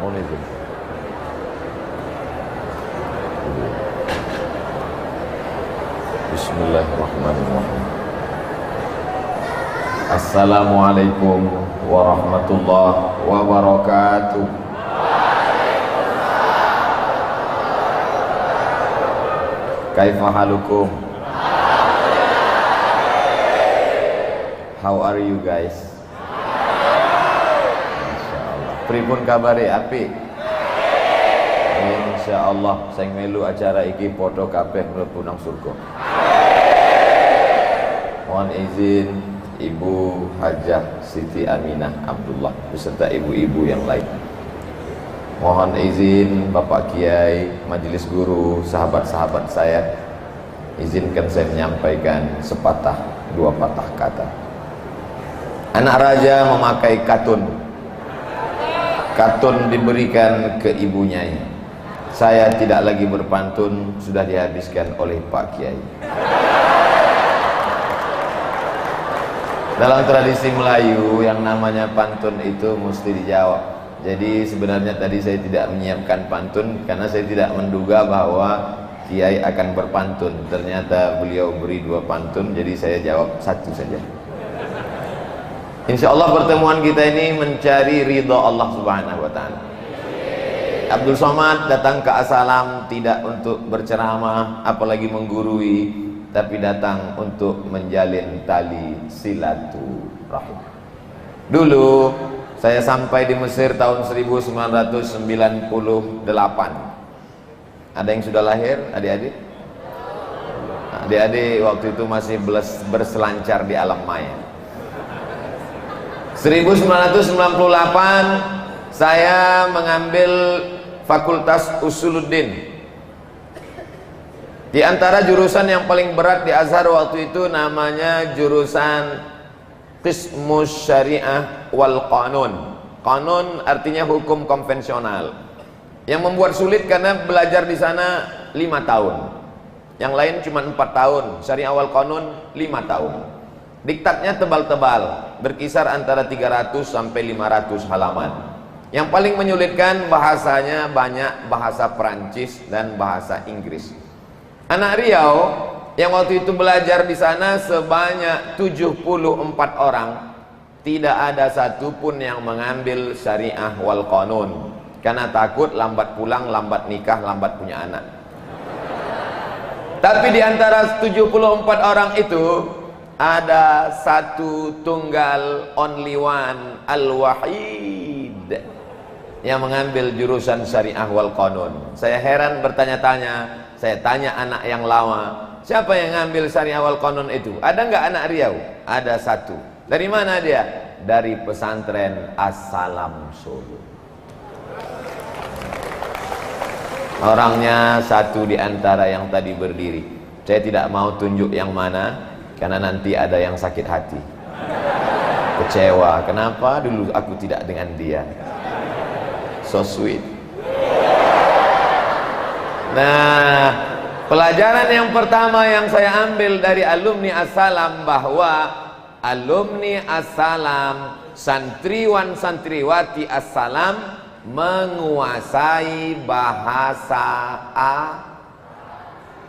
Mohon izin. Bismillahirrahmanirrahim. Assalamualaikum warahmatullahi wabarakatuh. Kaifa halukum? How are you guys? Insyaallah. Pripun kabare apik? Insyaallah sing melu acara iki padha kabeh mlebu nang surga. Mohon izin Ibu Hajah Siti Aminah Abdullah beserta ibu-ibu yang lain. Mohon izin Bapak Kiai, majelis guru, sahabat-sahabat saya, izinkan saya menyampaikan sepatah dua patah kata. Anak raja memakai katun. Katun diberikan ke ibunya. Saya tidak lagi berpantun, sudah dihabiskan oleh Pak Kiai. Dalam tradisi Melayu yang namanya pantun itu mesti dijawab. Jadi sebenarnya tadi saya tidak menyiapkan pantun karena saya tidak menduga bahwa Kiai akan berpantun. Ternyata beliau beri dua pantun, jadi saya jawab satu saja. Insya Allah pertemuan kita ini mencari ridha Allah Subhanahu wa Ta'ala. Abdul Somad datang ke As-Salam tidak untuk berceramah apalagi menggurui, tapi datang untuk menjalin tali silaturahim. Dulu saya sampai di Mesir tahun 1998. Ada yang sudah lahir, adik-adik? Adik-adik waktu itu masih berselancar di alam maya. 1998 saya mengambil Fakultas Usuluddin. Di antara jurusan yang paling berat di Azhar waktu itu namanya jurusan Qismus Syariah wal Qanun. Qanun artinya hukum konvensional. Yang membuat sulit karena belajar di sana 5 tahun. Yang lain cuma 4 tahun. Syariah wal Qanun 5 tahun. Diktatnya tebal-tebal, berkisar antara 300 sampai 500 halaman. Yang paling menyulitkan bahasanya banyak bahasa Perancis dan bahasa Inggris. Anak Riau yang waktu itu belajar di sana sebanyak 74 orang, tidak ada satupun yang mengambil syariah wal qanun karena takut lambat pulang, lambat nikah, lambat punya anak. Tapi di antara 74 orang itu ada satu tunggal, only one, al-wahid, yang mengambil jurusan syariah wal qanun. Saya heran bertanya-tanya. Saya tanya anak yang lama, siapa yang ngambil syariah wal qanun itu? Ada nggak anak Riau? Ada satu. Dari mana dia? Dari pesantren As-Salam Solo. Orangnya satu di antara yang tadi berdiri. Saya tidak mau tunjuk yang mana, karena nanti ada yang sakit hati, kecewa. Kenapa dulu aku tidak dengan dia? So sweet. Nah, pelajaran yang pertama yang saya ambil dari alumni As-Salam, bahwa alumni As-Salam, santriwan santriwati As-Salam menguasai bahasa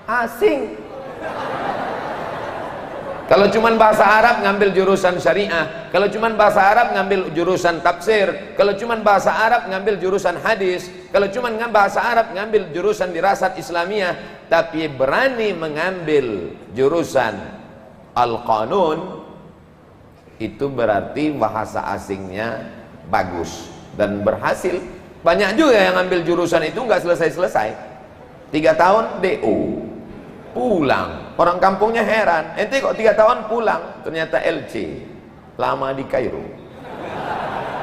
asing. Kalau cuman bahasa Arab ngambil jurusan syariah, kalau cuman bahasa Arab ngambil jurusan tafsir, kalau cuman bahasa Arab ngambil jurusan hadis, kalau cuman bahasa Arab ngambil jurusan dirasat Islamiyah, tapi berani mengambil jurusan al-qanun, itu berarti bahasa asingnya bagus dan berhasil. Banyak juga yang ngambil jurusan itu nggak selesai-selesai, 3 tahun DO pulang. Orang kampungnya heran, ente kok 3 tahun pulang? Ternyata LC, lama di Kairo,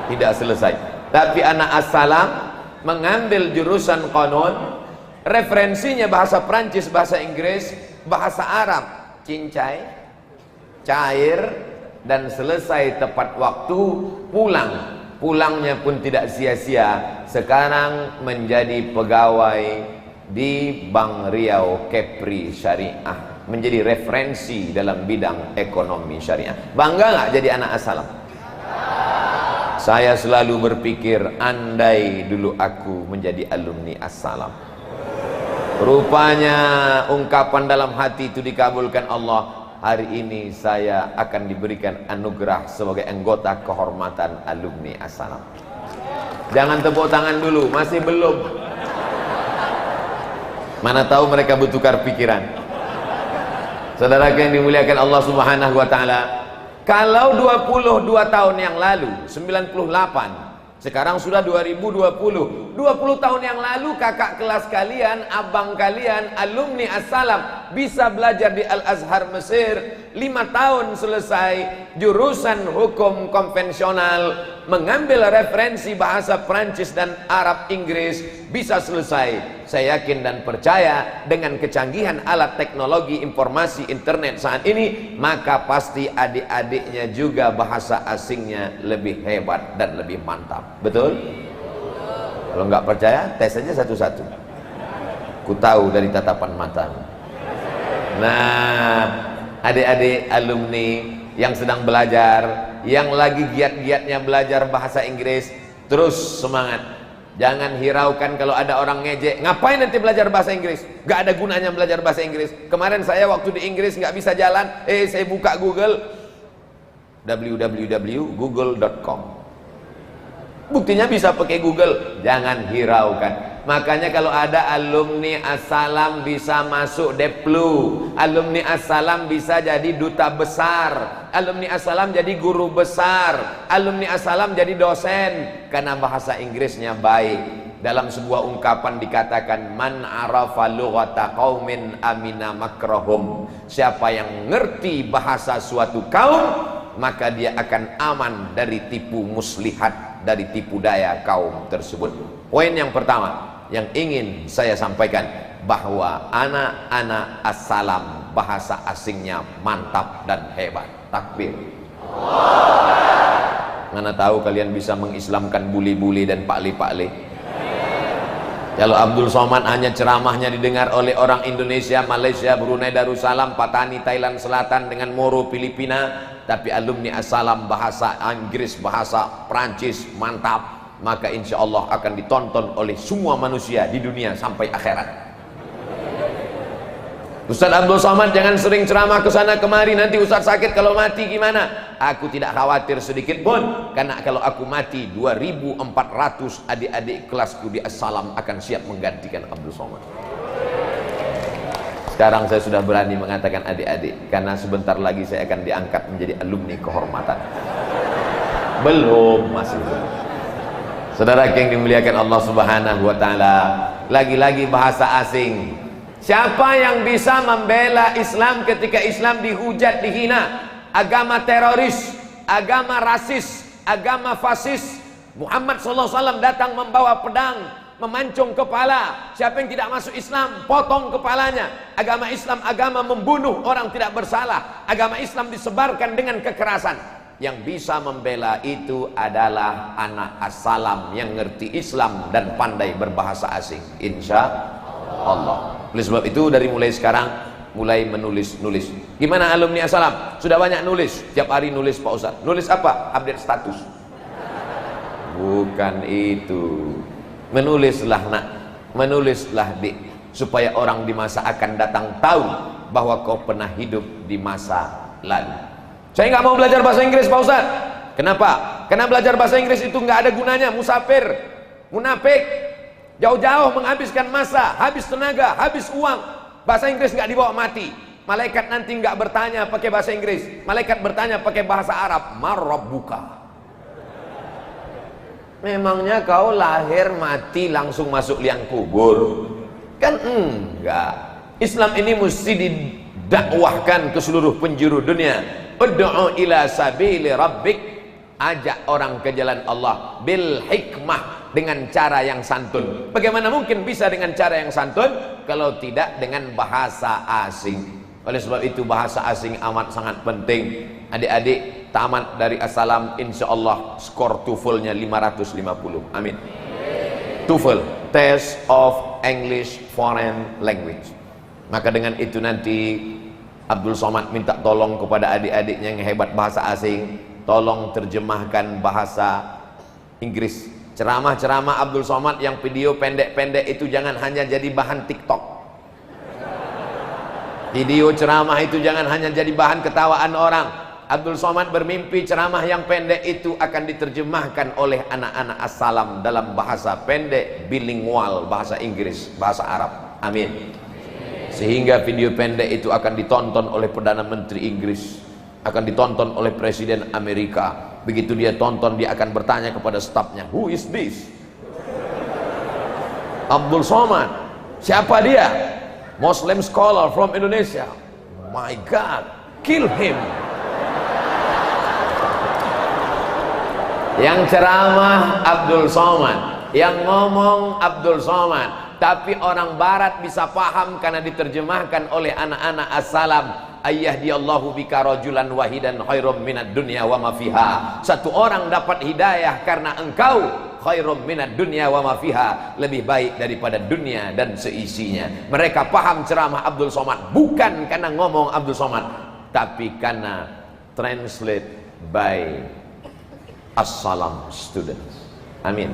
tidak selesai. Tapi anak As-Salam mengambil jurusan qanun, referensinya bahasa Prancis, bahasa Inggris, bahasa Arab, cincai, cair, dan selesai tepat waktu, pulang. Pulangnya pun tidak sia-sia. Sekarang menjadi pegawai di Bank Riau Kepri Syariah, menjadi referensi dalam bidang ekonomi syariah. Bangga nggak jadi anak As-Salam? Saya selalu berpikir, andai dulu aku menjadi alumni As-Salam. Rupanya ungkapan dalam hati itu dikabulkan Allah. Hari ini saya akan diberikan anugerah sebagai anggota kehormatan alumni As-Salam. Jangan tepuk tangan dulu, masih belum. Mana tahu mereka bertukar pikiran. Saudara yang dimuliakan Allah Subhanahu wa taala, kalau 22 tahun yang lalu, 98, sekarang sudah 2020. 20 tahun yang lalu kakak kelas kalian, abang kalian, alumni As-Salam bisa belajar di Al-Azhar Mesir, 5 tahun selesai jurusan hukum konvensional, mengambil referensi bahasa Prancis dan Arab Inggris, bisa selesai. Saya yakin dan percaya dengan kecanggihan alat teknologi informasi internet saat ini, maka pasti adik-adiknya juga bahasa asingnya lebih hebat dan lebih mantap. Betul? Kalau nggak percaya, tes saja satu-satu. Ku tahu dari tatapan mata. Nah, adik-adik alumni yang sedang belajar, yang lagi giat-giatnya belajar bahasa Inggris, terus semangat. Jangan hiraukan kalau ada orang ngejek, ngapain nanti belajar bahasa Inggris? Gak ada gunanya belajar bahasa Inggris. Kemarin saya waktu di Inggris nggak bisa jalan, saya buka Google, www.google.com. Buktinya bisa pakai Google. Jangan hiraukan. Makanya kalau ada alumni As-Salam bisa masuk Deplu, alumni As-Salam bisa jadi duta besar, alumni As-Salam jadi guru besar, alumni As-Salam jadi dosen, karena bahasa Inggrisnya baik. Dalam sebuah ungkapan dikatakan, man arafa lughata qaumin amina makrahum. Siapa yang ngerti bahasa suatu kaum, maka dia akan aman dari tipu muslihat, dari tipu daya kaum tersebut. Poin yang pertama yang ingin saya sampaikan, bahwa anak-anak As-Salam bahasa asingnya mantap dan hebat. Takbir. Mana tahu kalian bisa mengislamkan buli-buli dan pakli-pakli. Kalau Abdul Somad hanya ceramahnya didengar oleh orang Indonesia, Malaysia, Brunei Darussalam, Patani, Thailand Selatan dengan Moro, Filipina, tapi alumni As-Salam bahasa Inggris, bahasa Prancis mantap, maka insya Allah akan ditonton oleh semua manusia di dunia sampai akhirat. Ustaz Abdul Somad jangan sering ceramah ke sana kemari, nanti Ustaz sakit kalau mati gimana? Aku tidak khawatir sedikit pun, karena kalau aku mati 2400 adik-adik kelasku di As-Salam akan siap menggantikan Abdul Somad. Sekarang saya sudah berani mengatakan adik-adik, karena sebentar lagi saya akan diangkat menjadi alumni kehormatan. Belum, masih belum. Saudara yang dimuliakan Allah Subhanahu wa taala, lagi-lagi bahasa asing. Siapa yang bisa membela Islam ketika Islam dihujat, dihina? Agama teroris, agama rasis, agama fasis. Muhammad SAW datang membawa pedang, memancung kepala. Siapa yang tidak masuk Islam, potong kepalanya. Agama Islam agama membunuh orang tidak bersalah. Agama Islam disebarkan dengan kekerasan. Yang bisa membela itu adalah anak As-Salam yang ngerti Islam dan pandai berbahasa asing, insya Allah. Oleh sebab itu dari mulai sekarang mulai menulis. Gimana alumni As-Salam? Sudah banyak nulis, tiap hari nulis Pak Ustaz. Nulis apa? Update status. Bukan itu. Menulislah nak, menulislah dik, supaya orang di masa akan datang tahu bahwa kau pernah hidup di masa lalu. Saya nggak mau belajar bahasa Inggris Pak Ustaz. Kenapa? Karena belajar bahasa Inggris itu nggak ada gunanya. Musafir, munafik, jauh-jauh menghabiskan masa, habis tenaga, habis uang. Bahasa Inggris nggak dibawa mati. Malaikat nanti nggak bertanya pakai bahasa Inggris. Malaikat bertanya pakai bahasa Arab. Marabbuka. Memangnya kau lahir mati langsung masuk liang kubur? Kan enggak. Islam ini mesti didakwahkan ke seluruh penjuru dunia. Ud'u ila sabili rabbik, ajak orang ke jalan Allah bil hikmah, dengan cara yang santun. Bagaimana mungkin bisa dengan cara yang santun kalau tidak dengan bahasa asing? Oleh sebab itu bahasa asing amat sangat penting. Adik-adik tamat dari As-Salam insyaallah skor TOEFL-nya 550. Amin. TOEFL, Test of English Foreign Language. Maka dengan itu nanti Abdul Somad minta tolong kepada adik-adiknya yang hebat bahasa asing, tolong terjemahkan bahasa Inggris. Ceramah-ceramah Abdul Somad yang video pendek-pendek itu jangan hanya jadi bahan TikTok. Video ceramah itu jangan hanya jadi bahan ketawaan orang. Abdul Somad bermimpi ceramah yang pendek itu akan diterjemahkan oleh anak-anak As-Salam dalam bahasa pendek, bilingual, bahasa Inggris, bahasa Arab. Amin. Sehingga video pendek itu akan ditonton oleh Perdana Menteri Inggris, akan ditonton oleh Presiden Amerika. Begitu dia tonton, dia akan bertanya kepada stafnya, "Who is this?" Abdul Somad. Siapa dia? Muslim scholar from Indonesia. My God, kill him. Yang ceramah Abdul Somad, yang ngomong Abdul Somad, tapi orang barat bisa paham karena diterjemahkan oleh anak-anak As-Salam. Ayyahdiyallahu bika rajulan wahidan khairum minad dunya wa ma fiha. Satu orang dapat hidayah karena engkau, khairum minad dunya wa ma fiha, lebih baik daripada dunia dan seisinya. Mereka paham ceramah Abdul Somad bukan karena ngomong Abdul Somad, tapi karena translate by As-Salam students. Amin.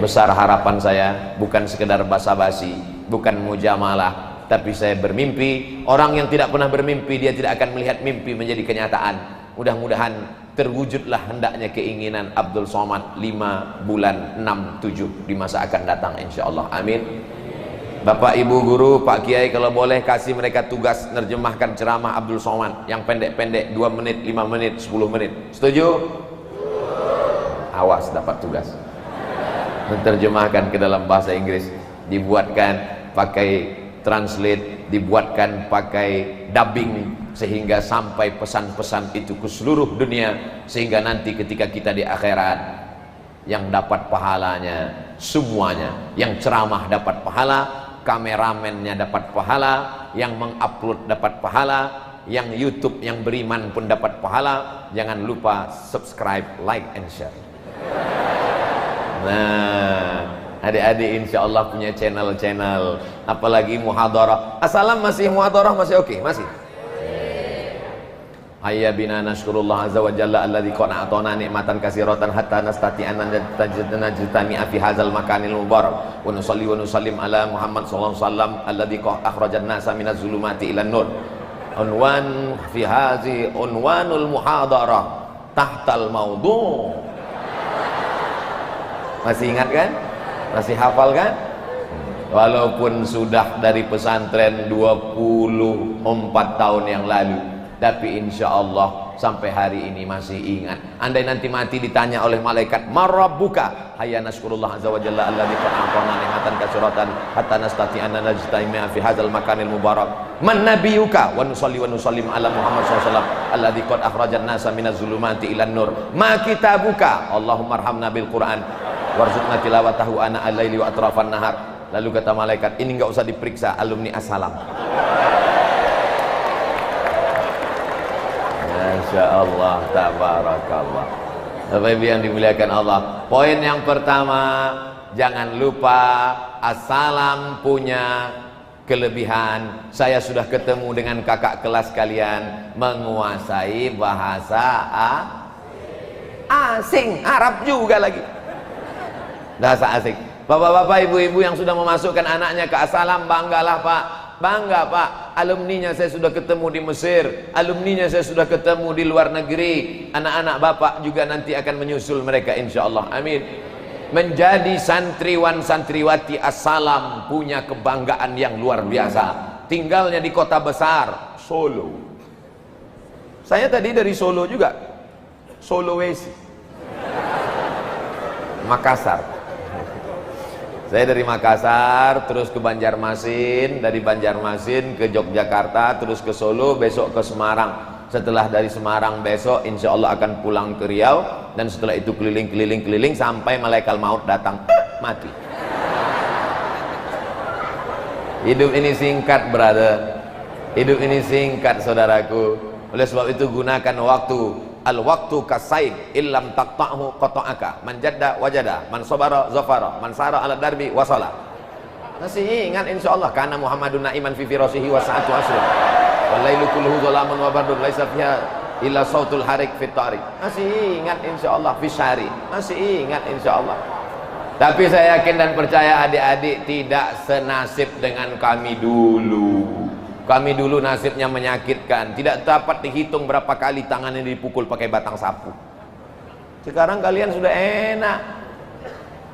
Besar harapan saya, bukan sekedar basa-basi, bukan mujamalah, tapi saya bermimpi. Orang yang tidak pernah bermimpi, dia tidak akan melihat mimpi menjadi kenyataan. Mudah-mudahan terwujudlah hendaknya keinginan Abdul Somad 5 bulan 6, 7 di masa akan datang, insyaallah. Amin. Bapak Ibu guru, Pak Kiai, kalau boleh kasih mereka tugas nerjemahkan ceramah Abdul Somad yang pendek-pendek, 2 menit, 5 menit, 10 menit. Setuju? Awas dapat tugas. Menerjemahkan ke dalam bahasa Inggris, dibuatkan pakai translate, dibuatkan pakai dubbing, sehingga sampai pesan-pesan itu ke seluruh dunia, sehingga nanti ketika kita di akhirat, yang dapat pahalanya semuanya. Yang ceramah dapat pahala, kameramennya dapat pahala, yang mengupload dapat pahala, yang YouTube yang beriman pun dapat pahala. Jangan lupa subscribe, like and share. Nah, adik-adik insya Allah punya channel-channel, apalagi muhadarah. Assalam masih muhadarah, masih oke? Masih? Hayya bina nashkurullah azza wa jalla alladzi qad a'tana nikmatan katsiratan hatta nastati'an najtami'a fi hadzal makanil mubarak wa nusalli wa nusallim ala Muhammad sallallahu alaihi wasallam alladzi qad akhrajan nasa minaz zulumati ilan nur. Unwan fi hadzi unwanul muhadarah tahtal maudhu'. Masih ingat kan? Masih hafal kan? Walaupun sudah dari pesantren 24 tahun yang lalu, tapi insya Allah sampai hari ini masih ingat. Andai nanti mati ditanya oleh malaikat, "Marabbuka?" Hayya nashkurullah azza wa jalla alladzi qad a'tana nikmatan katsiratan hatta nastati'anna najtami'a fi hadzal makanil mubarak. Man nabiyuka? Wa nusalli wa nusallim ala Muhammad sallallahu alaihi wasallam alladzi qad akhrajan nasa minaz zulumati ilan nur. Ma kitabuka? Allahumma arhamna bil Qur'an warzuqna tilawatahu ana al-laili wa atrafan nahar. Lalu kata malaikat, ini enggak usah diperiksa alumni As-Salam. Masya Allah, tabarakallah. Bapak Ibu yang dimuliakan Allah, poin yang pertama, jangan lupa As-Salam punya kelebihan. Saya sudah ketemu dengan kakak kelas kalian, menguasai bahasa asing, Arab juga lagi, bahasa asing. Bapak-bapak, ibu-ibu yang sudah memasukkan anaknya ke As-Salam, banggalah Pak. Bangga Pak, alumninya saya sudah ketemu di Mesir, alumninya saya sudah ketemu di luar negeri. Anak-anak Bapak juga nanti akan menyusul mereka insya Allah. Amin. Menjadi santriwan santriwati As-Salam punya kebanggaan yang luar biasa. Tinggalnya di kota besar, Solo. Saya tadi dari Solo juga, Sulawesi, Makassar. Saya dari Makassar terus ke Banjarmasin, dari Banjarmasin ke Yogyakarta, terus ke Solo, besok ke Semarang. Setelah dari Semarang besok insya Allah akan pulang ke Riau, dan setelah itu keliling sampai malaikat maut datang, mati. Hidup ini singkat brother, hidup ini singkat saudaraku. Oleh sebab itu gunakan waktu. Al-waktu kasaid illam taqta'hu qata'aka. Man jadda wajada, man sabara zafara, man sara ala darbi wasala. Masih ingat insyaallah, karena Muhammadun na'iman fi firasihi wa sa'atu asr. Wal lailu kulluhu dhalamun wa bardun laisa fiha illa sautul harik fit tariq. Masih ingat insyaallah fi syari. Masih ingat insyaallah. Tapi saya yakin dan percaya adik-adik tidak senasib dengan kami dulu. Kami dulu nasibnya menyakitkan, tidak dapat dihitung berapa kali tangannya dipukul pakai batang sapu. Sekarang kalian sudah enak.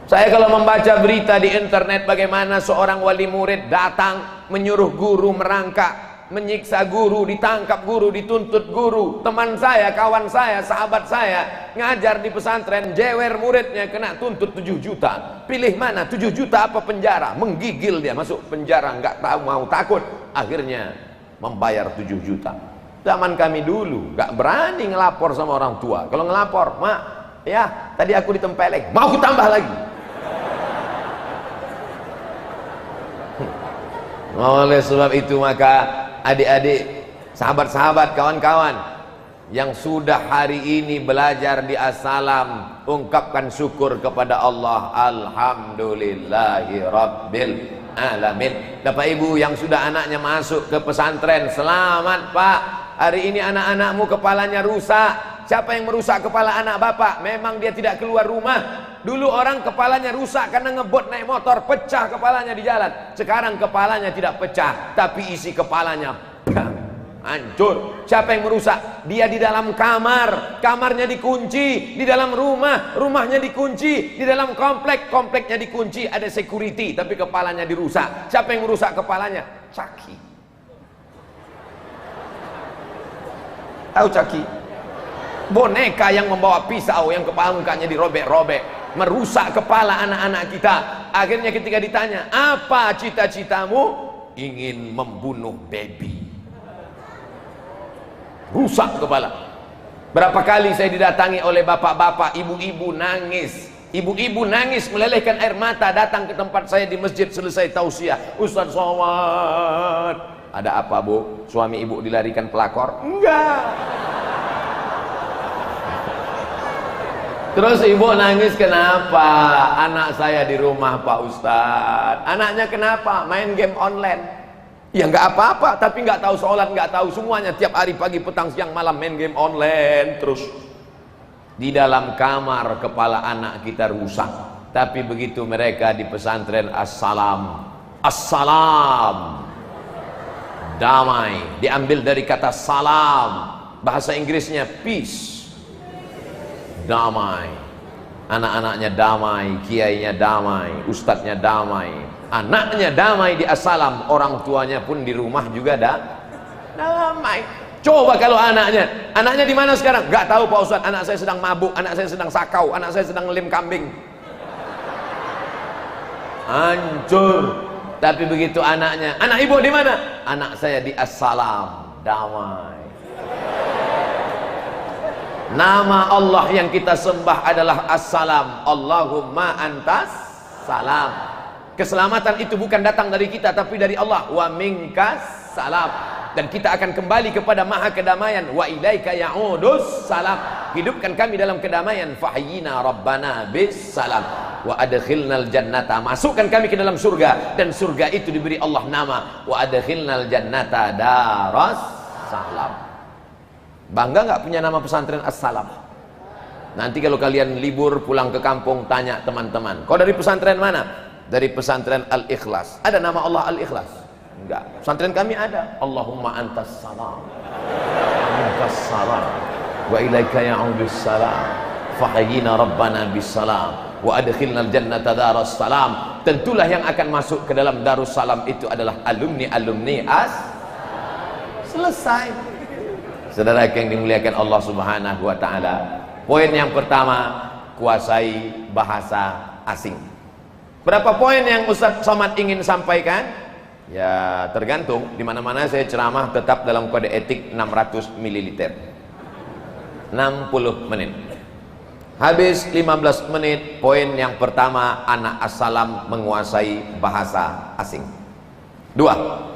Saya kalau membaca berita di internet bagaimana seorang wali murid datang menyuruh guru merangkak, menyiksa guru, ditangkap guru, dituntut guru. Teman saya, kawan saya, sahabat saya ngajar di pesantren, jewer muridnya kena tuntut 7 juta. Pilih mana, 7 juta apa penjara? Menggigil dia, masuk penjara, nggak tahu mau takut. Akhirnya membayar 7 juta. Zaman kami dulu nggak berani ngelapor sama orang tua. Kalau ngelapor, mak, ya tadi aku ditempeleng, mau aku tambah lagi. Oleh sebab itu maka adik-adik, sahabat-sahabat, kawan-kawan yang sudah hari ini belajar di As-Salam, ungkapkan syukur kepada Allah. Alhamdulillahi Rabbil Alamin. Bapak Ibu yang sudah anaknya masuk ke pesantren, selamat Pak. Hari ini anak-anakmu kepalanya rusak. Siapa yang merusak kepala anak bapak? Memang dia tidak keluar rumah. Dulu orang kepalanya rusak karena ngebut naik motor, pecah kepalanya di jalan. Sekarang kepalanya tidak pecah, tapi isi kepalanya hancur. Siapa yang merusak? Dia di dalam kamar, kamarnya dikunci. Di dalam rumah, rumahnya dikunci. Di dalam komplek, kompleknya dikunci. Ada security, tapi kepalanya dirusak. Siapa yang merusak kepalanya? Caki. Tahu caki? Boneka yang membawa pisau, yang kepala mukanya dirobek-robek, merusak kepala anak-anak kita. Akhirnya ketika ditanya, apa cita-citamu? Ingin membunuh baby. Rusak kepala. Berapa kali saya didatangi oleh bapak-bapak, ibu-ibu nangis. Ibu-ibu nangis melelehkan air mata datang ke tempat saya di masjid selesai tausiah. Ustaz Somad, ada apa bu? Suami ibu dilarikan pelakor? Enggak. Terus ibu nangis kenapa? Anak saya di rumah Pak Ustadz. Anaknya kenapa? Main game online. Ya nggak apa-apa, tapi nggak tahu sholat, nggak tahu semuanya. Tiap hari pagi, petang, siang, malam main game online terus. Di dalam kamar kepala anak kita rusak. Tapi begitu mereka di pesantren As-Salam, As-Salam, damai, diambil dari kata salam, bahasa Inggrisnya peace. Damai, anak-anaknya damai, kiainya damai, ustadznya damai, anaknya damai di As-Salam, orang tuanya pun di rumah juga damai. Coba kalau anaknya di mana sekarang? Gak tahu Pak Ustadz, anak saya sedang mabuk, anak saya sedang sakau, anak saya sedang ngelim kambing. Hancur. Tapi begitu anaknya, anak ibu di mana? Anak saya di As-Salam, damai. Nama Allah yang kita sembah adalah As-Salam. Allahumma antas salam. Keselamatan itu bukan datang dari kita, tapi dari Allah. Wa minkas salam. Dan kita akan kembali kepada maha kedamaian. Wa ilaika ya'udus salam. Hidupkan kami dalam kedamaian. Fahyina rabbana bis salam. Wa adkhilnal jannata. Masukkan kami ke dalam surga. Dan surga itu diberi Allah nama. Wa adkhilnal jannata daras salam. Bangga nggak punya nama pesantren As-Salam? Nanti kalau kalian libur pulang ke kampung, tanya teman-teman, kau dari pesantren mana? Dari pesantren Al-Ikhlas. Ada nama Allah Al-Ikhlas? Enggak. Pesantren kami ada. Allahumma antas salam, antas salam, wa ilaika ya'udus salam, fahyina rabbana bis salam, wa adkhilnal jannata daras salam. Tentulah yang akan masuk ke dalam Darussalam itu adalah alumni-alumni Selesai. Saudara yang dimuliakan Allah Subhanahu wa taala. Poin yang pertama, kuasai bahasa asing. Berapa poin yang Ustaz Somad ingin sampaikan? Ya, tergantung. Di mana-mana saya ceramah tetap dalam kode etik 600 ml. 60 menit. Habis 15 menit, poin yang pertama, anak As-Salam menguasai bahasa asing. 2.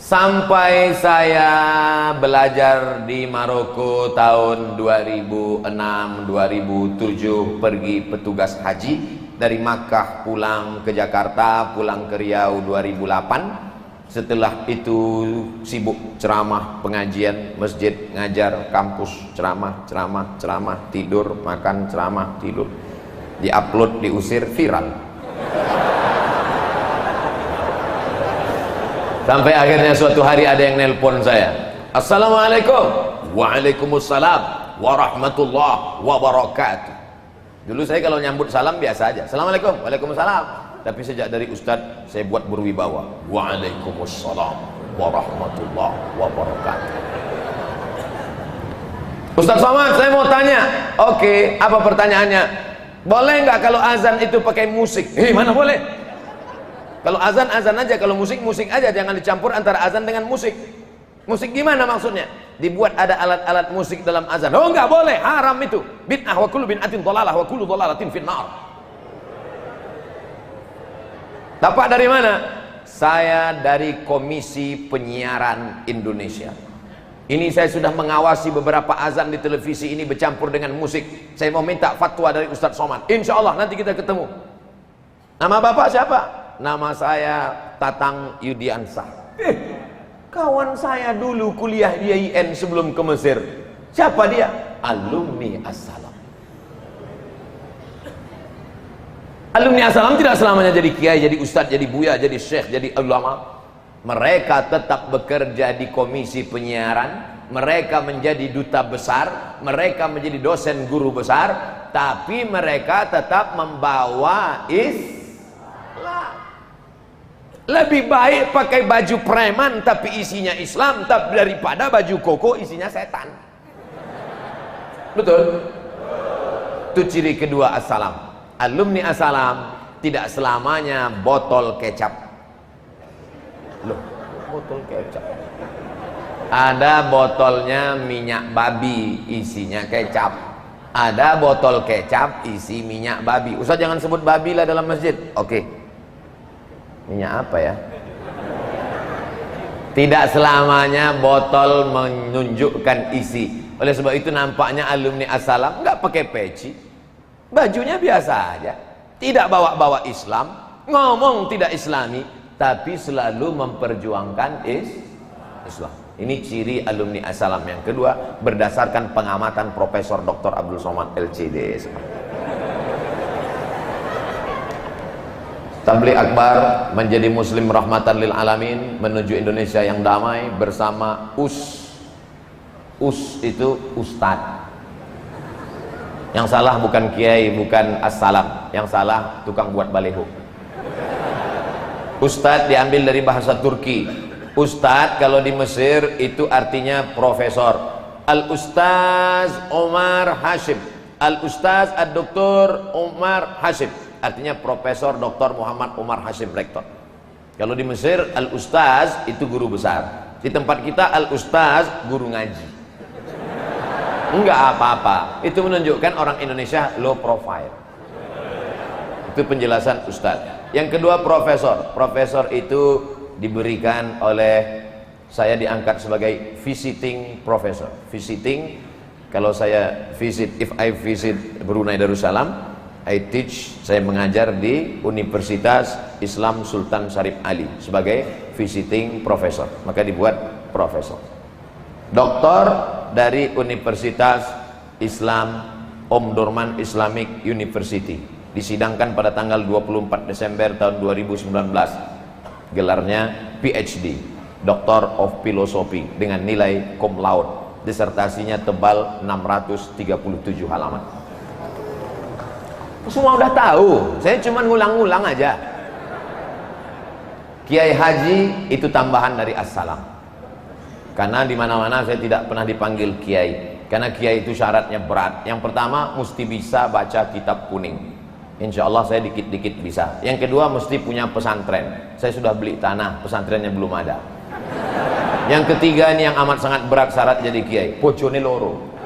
Sampai saya belajar di Maroko tahun 2006-2007, pergi petugas haji dari Makkah pulang ke Jakarta, pulang ke Riau 2008. Setelah itu sibuk ceramah, pengajian, masjid, ngajar, kampus, ceramah, tidur, makan, ceramah, tidur. Diupload, diusir, viral. Sampai akhirnya suatu hari ada yang nelpon saya. Assalamualaikum. Waalaikumsalam warahmatullahi wabarakatuh. Dulu saya kalau nyambut salam biasa aja. Assalamualaikum. Waalaikumsalam. Tapi sejak dari Ustadz saya buat berwibawa. Waalaikumsalam warahmatullahi wabarakatuh. Ustadz Somad, saya mau tanya. Oke, apa pertanyaannya? Boleh nggak kalau azan itu pakai musik? Mana boleh? Kalau azan aja, kalau musik aja, jangan dicampur antara azan dengan musik. Musik gimana maksudnya? Dibuat ada alat-alat musik dalam azan. Oh nggak boleh, haram itu. Bid'ah wa kullu bid'atin dhalalah wa kullu dhalalatin finnar. Dapat dari mana? Saya dari Komisi Penyiaran Indonesia. Ini saya sudah mengawasi beberapa azan di televisi ini bercampur dengan musik. Saya mau minta fatwa dari Ustadz Somad. Insya Allah nanti kita ketemu. Nama bapak siapa? Nama saya Tatang Yudiansah. Kawan saya dulu kuliah di IAIN sebelum ke Mesir. Siapa dia? Alumni As-Salam. Alumni As-Salam tidak selamanya jadi kiai, jadi ustadz, jadi buya, jadi syekh, jadi ulama. Mereka tetap bekerja di komisi penyiaran, mereka menjadi duta besar, mereka menjadi dosen guru besar, tapi mereka tetap membawa Islam. Lebih baik pakai baju preman tapi isinya Islam daripada baju koko isinya setan. Betul? Itu ciri kedua As-Salam. Alumni As-Salam tidak selamanya botol kecap. Loh, botol kecap. Ada botolnya minyak babi, isinya kecap. Ada botol kecap isi minyak babi. Ustaz jangan sebut babi lah dalam masjid. Oke. Minyak apa ya? Tidak selamanya botol menunjukkan isi. Oleh sebab itu nampaknya alumni As-Salam nggak pakai peci. Bajunya biasa aja, tidak bawa-bawa Islam, ngomong tidak Islami, tapi selalu memperjuangkan Islam. Ini ciri alumni As-Salam yang kedua berdasarkan pengamatan Profesor Dr. Abdul Somad LCD. Tabligh Akbar menjadi muslim rahmatan lil alamin menuju Indonesia yang damai bersama US itu ustadz. Yang salah bukan kiai, bukan As-Salam. Yang salah tukang buat baleho. Ustadz diambil dari bahasa Turki. Ustadz kalau di Mesir itu artinya profesor. Al-Ustaz Omar Hashim. Al-Ustaz Ad-Doktor Omar Hashim. Artinya Profesor Dr. Muhammad Omar Hashim, rektor. Kalau di Mesir Al-Ustaz itu guru besar. Di tempat kita Al-Ustaz guru ngaji. Enggak apa-apa, itu menunjukkan orang Indonesia low profile. Itu penjelasan Ustadz. Yang kedua profesor. Profesor itu diberikan oleh, saya diangkat sebagai visiting professor. Visiting, kalau saya visit, if I visit Brunei Darussalam, I teach, saya mengajar di Universitas Islam Sultan Syarif Ali sebagai visiting professor, maka dibuat profesor. Doktor dari Universitas Islam Omdurman Islamic University, disidangkan pada tanggal 24 Desember tahun 2019. Gelarnya PhD, Doctor of Philosophy dengan nilai cum laude. Disertasinya tebal 637 halaman. Semua udah tahu, saya cuma ngulang-ngulang aja. Kiai Haji itu tambahan dari As-Salam. Karena di mana-mana saya tidak pernah dipanggil kiai. Karena kiai itu syaratnya berat. Yang pertama mesti bisa baca kitab kuning. Insya Allah saya dikit-dikit bisa. Yang kedua mesti punya pesantren. Saya sudah beli tanah, pesantrennya belum ada. Yang ketiga ini yang amat sangat berat syarat jadi kiai, bojone loro.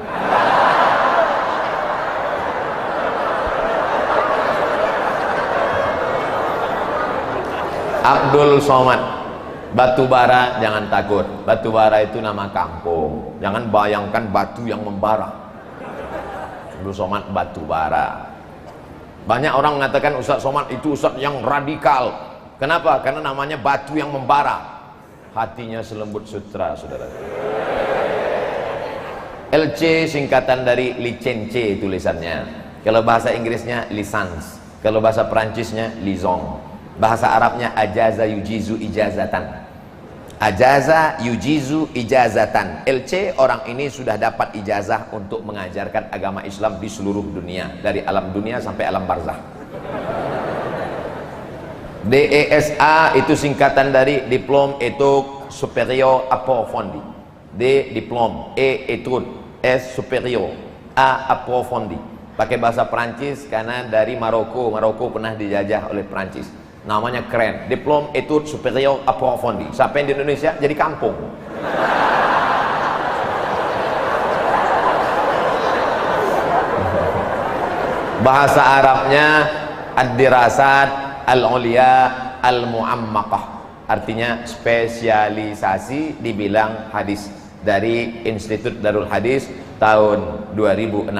Abdul Somad. Batubara jangan takut. Batubara itu nama kampung. Jangan bayangkan batu yang membara. Abdul Somad Batubara. Banyak orang mengatakan Ustaz Somad itu Ustaz yang radikal. Kenapa? Karena namanya batu yang membara. hatinya selembut sutra, saudara. LC singkatan dari licence tulisannya. Kalau bahasa Inggrisnya licence, kalau bahasa Perancisnya liaison, bahasa Arabnya ajaza yujizu ijazatan. Ajaza yujizu ijazatan. LC, orang ini sudah dapat ijazah untuk mengajarkan agama Islam di seluruh dunia, dari alam dunia sampai alam barzah. DESA itu singkatan dari Diplôme Études Supérieures Approfondies. D diplôme, E étude, S supérieur, A approfondi. Pakai bahasa Prancis karena dari Maroko. Maroko pernah dijajah oleh Prancis. Namanya keren, Diplôme Études Supérieures Approfondies. Sampai di Indonesia jadi kampung. Bahasa Arabnya ad-dirasat al-ulia al-mu'ammaqah, artinya spesialisasi di bidang hadis. Dari Institut Darul Hadis tahun 2006,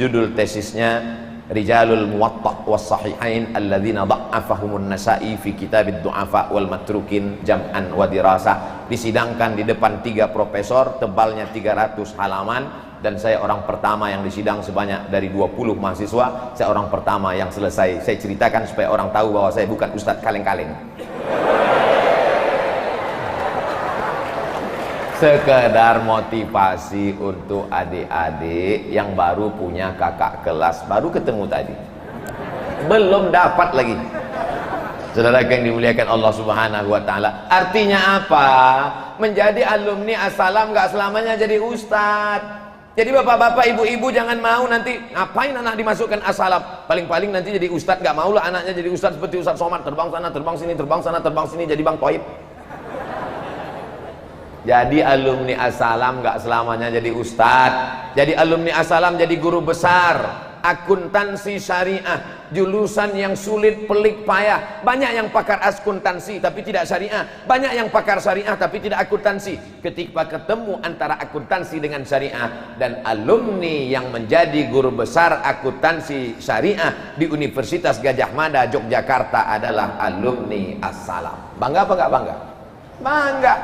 judul tesisnya Rijalul Muwatta' was Sahihain alladzina dha'afahumun Nasa'i fi kitabid du'afa wal matrukin jam'an wa dirasah. Disidangkan di depan 3 profesor, tebalnya 300 halaman, dan saya orang pertama yang disidang sebanyak dari 20 mahasiswa. Saya orang pertama yang selesai. Saya ceritakan supaya orang tahu bahwa saya bukan ustadz kaleng-kaleng. Sekedar motivasi untuk adik-adik yang baru punya kakak kelas, baru ketemu tadi, belum dapat lagi. Saudara yang dimuliakan Allah Subhanahu wa Ta'ala, artinya apa? Menjadi alumni As-Salam gak selamanya jadi ustadz. Jadi bapak-bapak, ibu-ibu jangan mau nanti ngapain anak dimasukkan As-Salam. Paling-paling nanti jadi ustadz, gak mau lah anaknya jadi ustadz seperti Ustadz Somad, terbang sana, terbang sini, terbang sana, terbang sini, jadi Bang Toib. Jadi alumni As-Salam gak selamanya jadi ustadz. Jadi alumni As-Salam jadi guru besar akuntansi syariah, jurusan yang sulit, pelik, payah. Banyak yang pakar akuntansi tapi tidak syariah, banyak yang pakar syariah tapi tidak akuntansi. Ketika ketemu antara akuntansi dengan syariah, dan alumni yang menjadi guru besar akuntansi syariah di Universitas Gadjah Mada Yogyakarta adalah alumni As-Salam. Bangga apa enggak bangga? Bangga.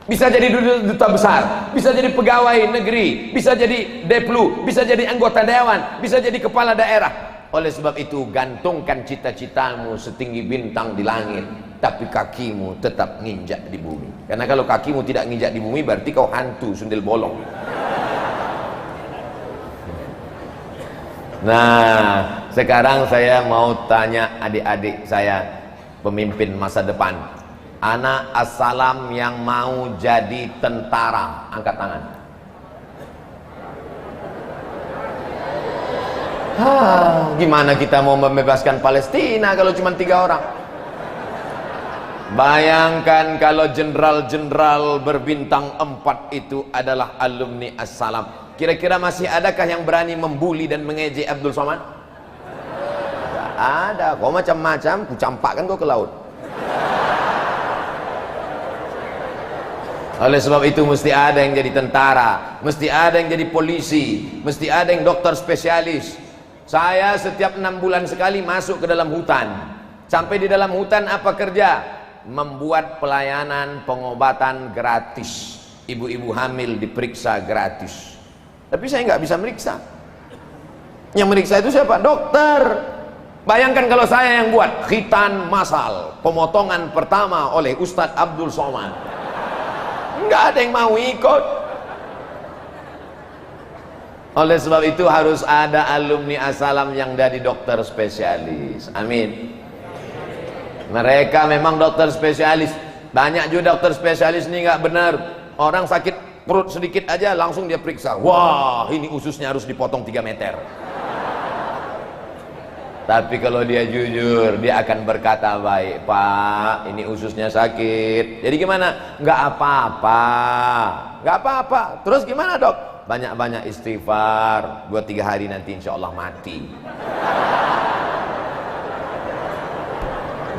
Bisa jadi duta besar, bisa jadi pegawai negeri, bisa jadi deplu, bisa jadi anggota dewan, bisa jadi kepala daerah. Oleh sebab itu, gantungkan cita-citamu setinggi bintang di langit, tapi kakimu tetap nginjak di bumi. Karena kalau kakimu tidak nginjak di bumi, berarti kau hantu sundel bolong. Nah, sekarang saya mau tanya adik-adik saya, pemimpin masa depan. Anak As-Salam yang mau jadi tentara, angkat tangan. Gimana kita mau membebaskan Palestina kalau cuma 3 orang? Bayangkan kalau jenderal-jenderal berbintang 4 itu adalah alumni As-Salam. Kira-kira masih adakah yang berani membuli dan mengejek Abdul Somad? Tidak ada. Kau macam-macam, ku campakkan kau ke laut. Oleh sebab itu mesti ada yang jadi tentara, mesti ada yang jadi polisi, mesti ada yang dokter spesialis. Saya setiap 6 bulan sekali masuk ke dalam hutan. Sampai di dalam hutan apa kerja? Membuat pelayanan pengobatan gratis. Ibu-ibu hamil diperiksa gratis. Tapi saya nggak bisa meriksa. Yang meriksa itu siapa? Dokter. Bayangkan kalau saya yang buat khitan massal, pemotongan pertama oleh Ustadz Abdul Somad. Nggak ada yang mau ikut. Oleh sebab itu harus ada alumni As-Salam yang dari dokter spesialis. Amin. Mereka memang dokter spesialis. Banyak juga dokter spesialis ini nggak benar. Orang sakit perut sedikit aja langsung dia periksa. Wah, ini ususnya harus dipotong 3 meter. Tapi kalau dia jujur, dia akan berkata baik, Pak, ini ususnya sakit. Jadi gimana? Nggak apa-apa, nggak apa-apa. Terus gimana dok? Banyak-banyak istighfar. 2-3 hari nanti insya Allah mati.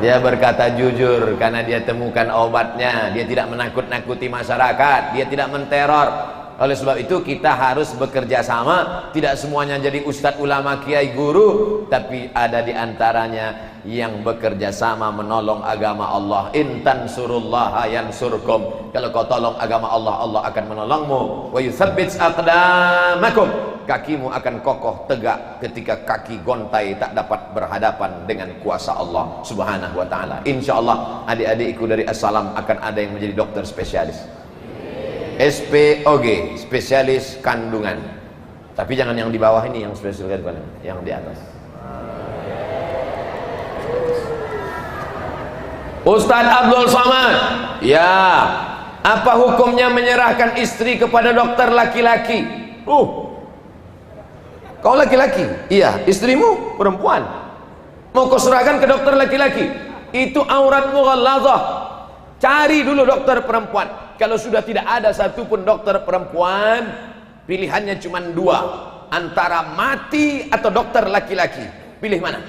Dia berkata jujur karena dia temukan obatnya. Dia tidak menakut-nakuti masyarakat. Dia tidak menteror. Oleh sebab itu kita harus bekerja sama. Tidak semuanya jadi ustadz, ulama, kiai, guru, tapi ada di antaranya yang bekerja sama menolong agama Allah. In tansurullaha yansurkum. Kalau kau tolong agama Allah, Allah akan menolongmu. Wa yutsabbits aqdamakum. Kakimu akan kokoh tegak ketika kaki gontai tak dapat berhadapan dengan kuasa Allah Subhanahu wa taala. Insyaallah adik-adikku dari Assalam akan ada yang menjadi dokter spesialis. SPOG, spesialis kandungan. Tapi jangan yang di bawah ini yang spesialis kandungan, yang di atas. Ustaz Abdul Somad, ya, apa hukumnya menyerahkan istri kepada dokter laki-laki? Kau laki-laki? Iya, istrimu perempuan. Mau kau serahkan ke dokter laki-laki? Itu aurat mughalladzah. Cari dulu dokter perempuan. Kalau sudah tidak ada satupun dokter perempuan, pilihannya cuma dua, antara mati atau dokter laki-laki. Pilih mana?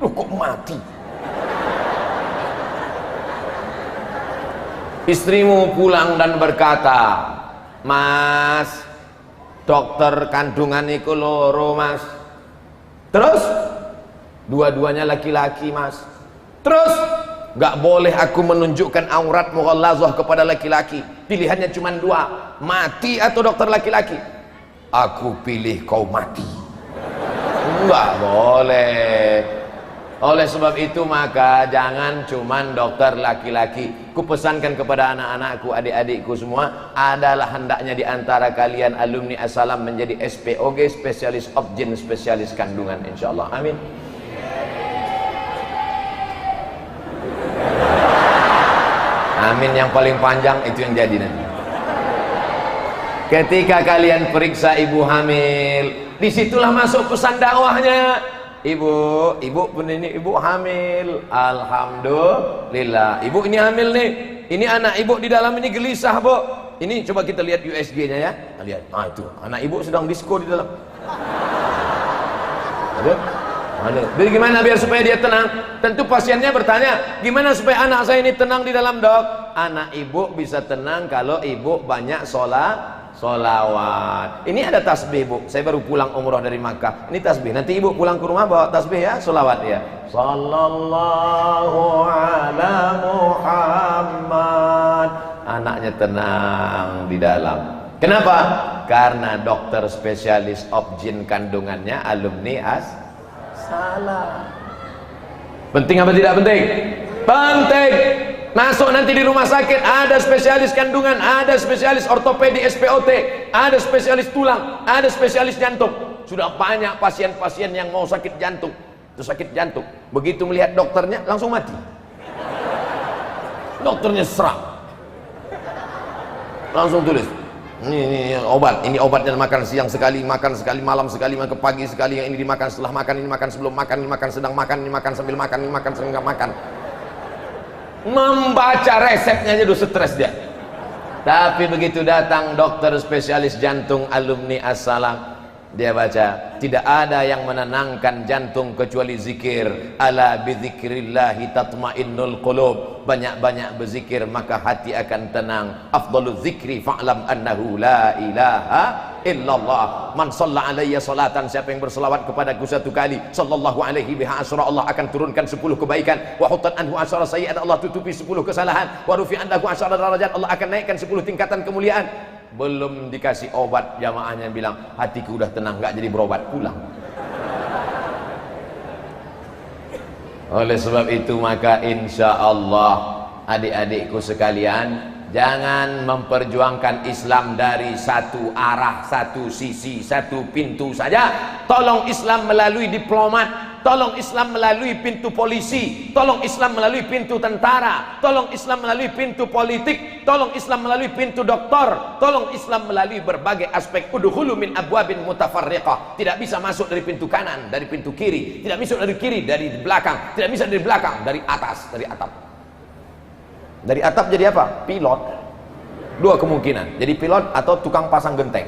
Kok mati? Istrimu pulang dan berkata, Mas, dokter kandungan iku loro, Mas. Terus dua-duanya laki-laki, Mas. Terus gak boleh aku menunjukkan aurat mughalladzah kepada laki-laki. Pilihannya cuma dua, mati atau dokter laki-laki. Aku pilih kau mati. Enggak boleh. Oleh sebab itu maka jangan cuman dokter laki-laki. Kupesankan kepada anak-anakku, adik-adikku semua, adalah hendaknya di antara kalian alumni Assalam menjadi SPOG, spesialis obgyn, spesialis kandungan, insyaallah. Amin. Amin yang paling panjang itu yang jadi nanti. Ketika kalian periksa ibu hamil, disitulah masuk pesan dakwahnya. Ibu pun ini ibu hamil, alhamdulillah. Ibu ini hamil nih, ini anak ibu di dalam ini gelisah, Bu. Ini coba kita lihat USG-nya ya. Lihat, itu anak ibu sedang disko di dalam. Ada. Jadi gimana biar supaya dia tenang? Tentu pasiennya bertanya, gimana supaya anak saya ini tenang di dalam, Dok? Anak ibu bisa tenang kalau ibu banyak solawat. Ini ada tasbih, Bu. Saya baru pulang umroh dari Makkah. Ini tasbih. Nanti ibu pulang ke rumah bawa tasbih ya, solawat ya. Sallallahu ala Muhammad. Anaknya tenang di dalam. Kenapa? Karena dokter spesialis obgyn kandungannya alumni Assalam. Penting apa tidak penting? Penting. Masuk nanti di rumah sakit, ada spesialis kandungan, ada spesialis ortopedi SPOT, ada spesialis tulang, ada spesialis jantung. Sudah banyak pasien-pasien yang mau sakit jantung. Itu sakit jantung, begitu melihat dokternya langsung mati. Dokternya serak, langsung tulis, ini obat, ini obatnya makan siang sekali, makan sekali, malam sekali, makan pagi sekali, yang ini dimakan setelah makan, ini makan sebelum makan, ini makan sedang makan, ini makan sambil makan, ini makan setengah makan. Membaca resepnya aja udah stres dia. Tapi begitu datang dokter spesialis jantung alumni Assalam, dia baca, tidak ada yang menenangkan jantung kecuali zikir. Ala bidzikrillahi tatmainnul qulub. Banyak-banyak berzikir maka hati akan tenang. Afdalul zikri fa'lam annahu la ilaha illallah. Man shalla alayya salatan, siapa yang berselawat kepadaku satu kali, sallallahu alaihi biha asyra, Allah akan turunkan 10 kebaikan. Wa hutan anhu asyra sayyi'at, Allah tutupi 10 kesalahan. Wa rufi'an lahu asyra darajat, Allah akan naikkan 10 tingkatan kemuliaan. Belum dikasih obat, jamaahnya bilang, hatiku udah tenang, nggak jadi berobat, pulang. Oleh sebab itu maka insya Allah adik-adikku sekalian, jangan memperjuangkan Islam dari satu arah, satu sisi, satu pintu saja. Tolong Islam melalui diplomat, tolong Islam melalui pintu polisi, tolong Islam melalui pintu tentara, tolong Islam melalui pintu politik, tolong Islam melalui pintu doktor, tolong Islam melalui berbagai aspek. Udkhulu min abwabin mutafarriqah. Tidak bisa masuk dari pintu kanan, dari pintu kiri, tidak bisa dari kiri, dari belakang, tidak bisa dari belakang, dari atas, dari atap. Dari atap jadi apa? Pilot. Dua kemungkinan, jadi pilot atau tukang pasang genteng.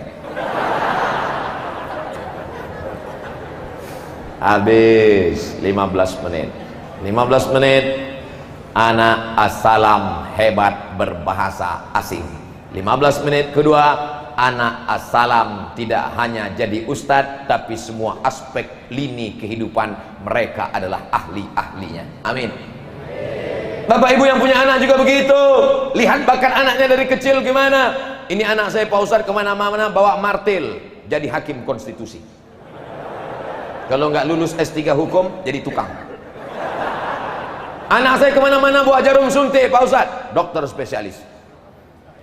Habis 15 menit 15 menit anak Assalam hebat berbahasa asing. 15 menit kedua anak assalam tidak hanya jadi ustadz, tapi semua aspek lini kehidupan mereka adalah ahli-ahlinya. Amin. Bapak ibu yang punya anak juga begitu. Lihat bakat anaknya dari kecil gimana. Ini anak saya Pak Ustadz kemana-mana bawa martil, jadi hakim konstitusi. Kalau nggak lulus S3 hukum, jadi tukang. Anak saya kemana-mana bawa jarum suntik Pak Ustadz, dokter spesialis.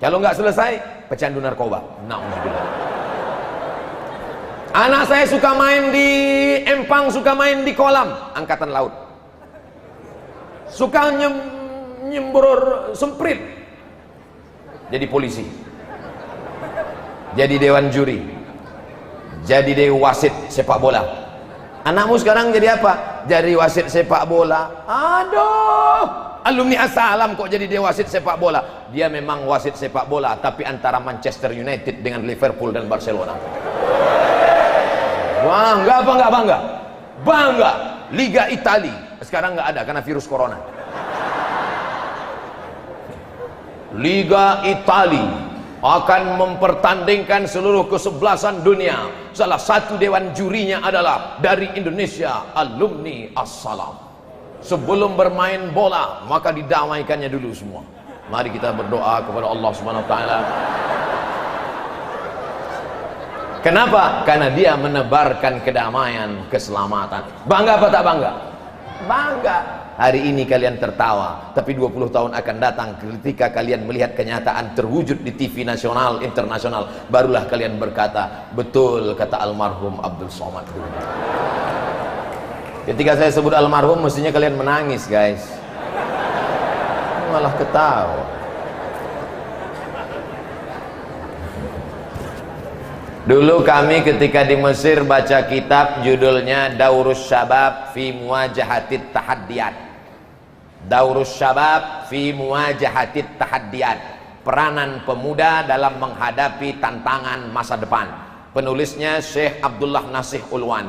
Kalau nggak selesai, pecandu narkoba. Nauzubillah. Anak saya suka main di empang, suka main di kolam, angkatan laut. Suka nyembror semprit, jadi polisi. Jadi dewan juri. Jadi wasit sepak bola. Anakmu sekarang jadi apa? Jadi wasit sepak bola. Aduh, alumni assalam kok jadi dia wasit sepak bola. Dia memang wasit sepak bola, tapi antara Manchester United dengan Liverpool dan Barcelona. Bangga apa nggak bangga? Bangga. Liga Italia sekarang nggak ada karena virus corona. Liga Italia akan mempertandingkan seluruh kesebelasan dunia. Salah satu dewan jurinya adalah dari Indonesia, alumni assalam. Sebelum bermain bola, maka didamaikannya dulu semua. Mari kita berdoa kepada Allah Subhanahu wa taala. Kenapa? Karena dia menebarkan kedamaian, keselamatan. Bangga apa tak bangga? Bangga. Hari ini kalian tertawa, tapi 20 tahun akan datang ketika kalian melihat kenyataan terwujud di TV nasional, internasional, barulah kalian berkata, betul kata almarhum Abdul Somad. Ketika saya sebut almarhum, mestinya kalian menangis, guys. Malah ketawa. Dulu kami ketika di Mesir baca kitab judulnya Daurus Syabab fi Muwajahatit Tahaddiyat. Daurus Syabab fi Muwajahatit Tahaddiyat. Peranan pemuda dalam menghadapi tantangan masa depan. Penulisnya Syekh Abdullah Nasih Ulwan.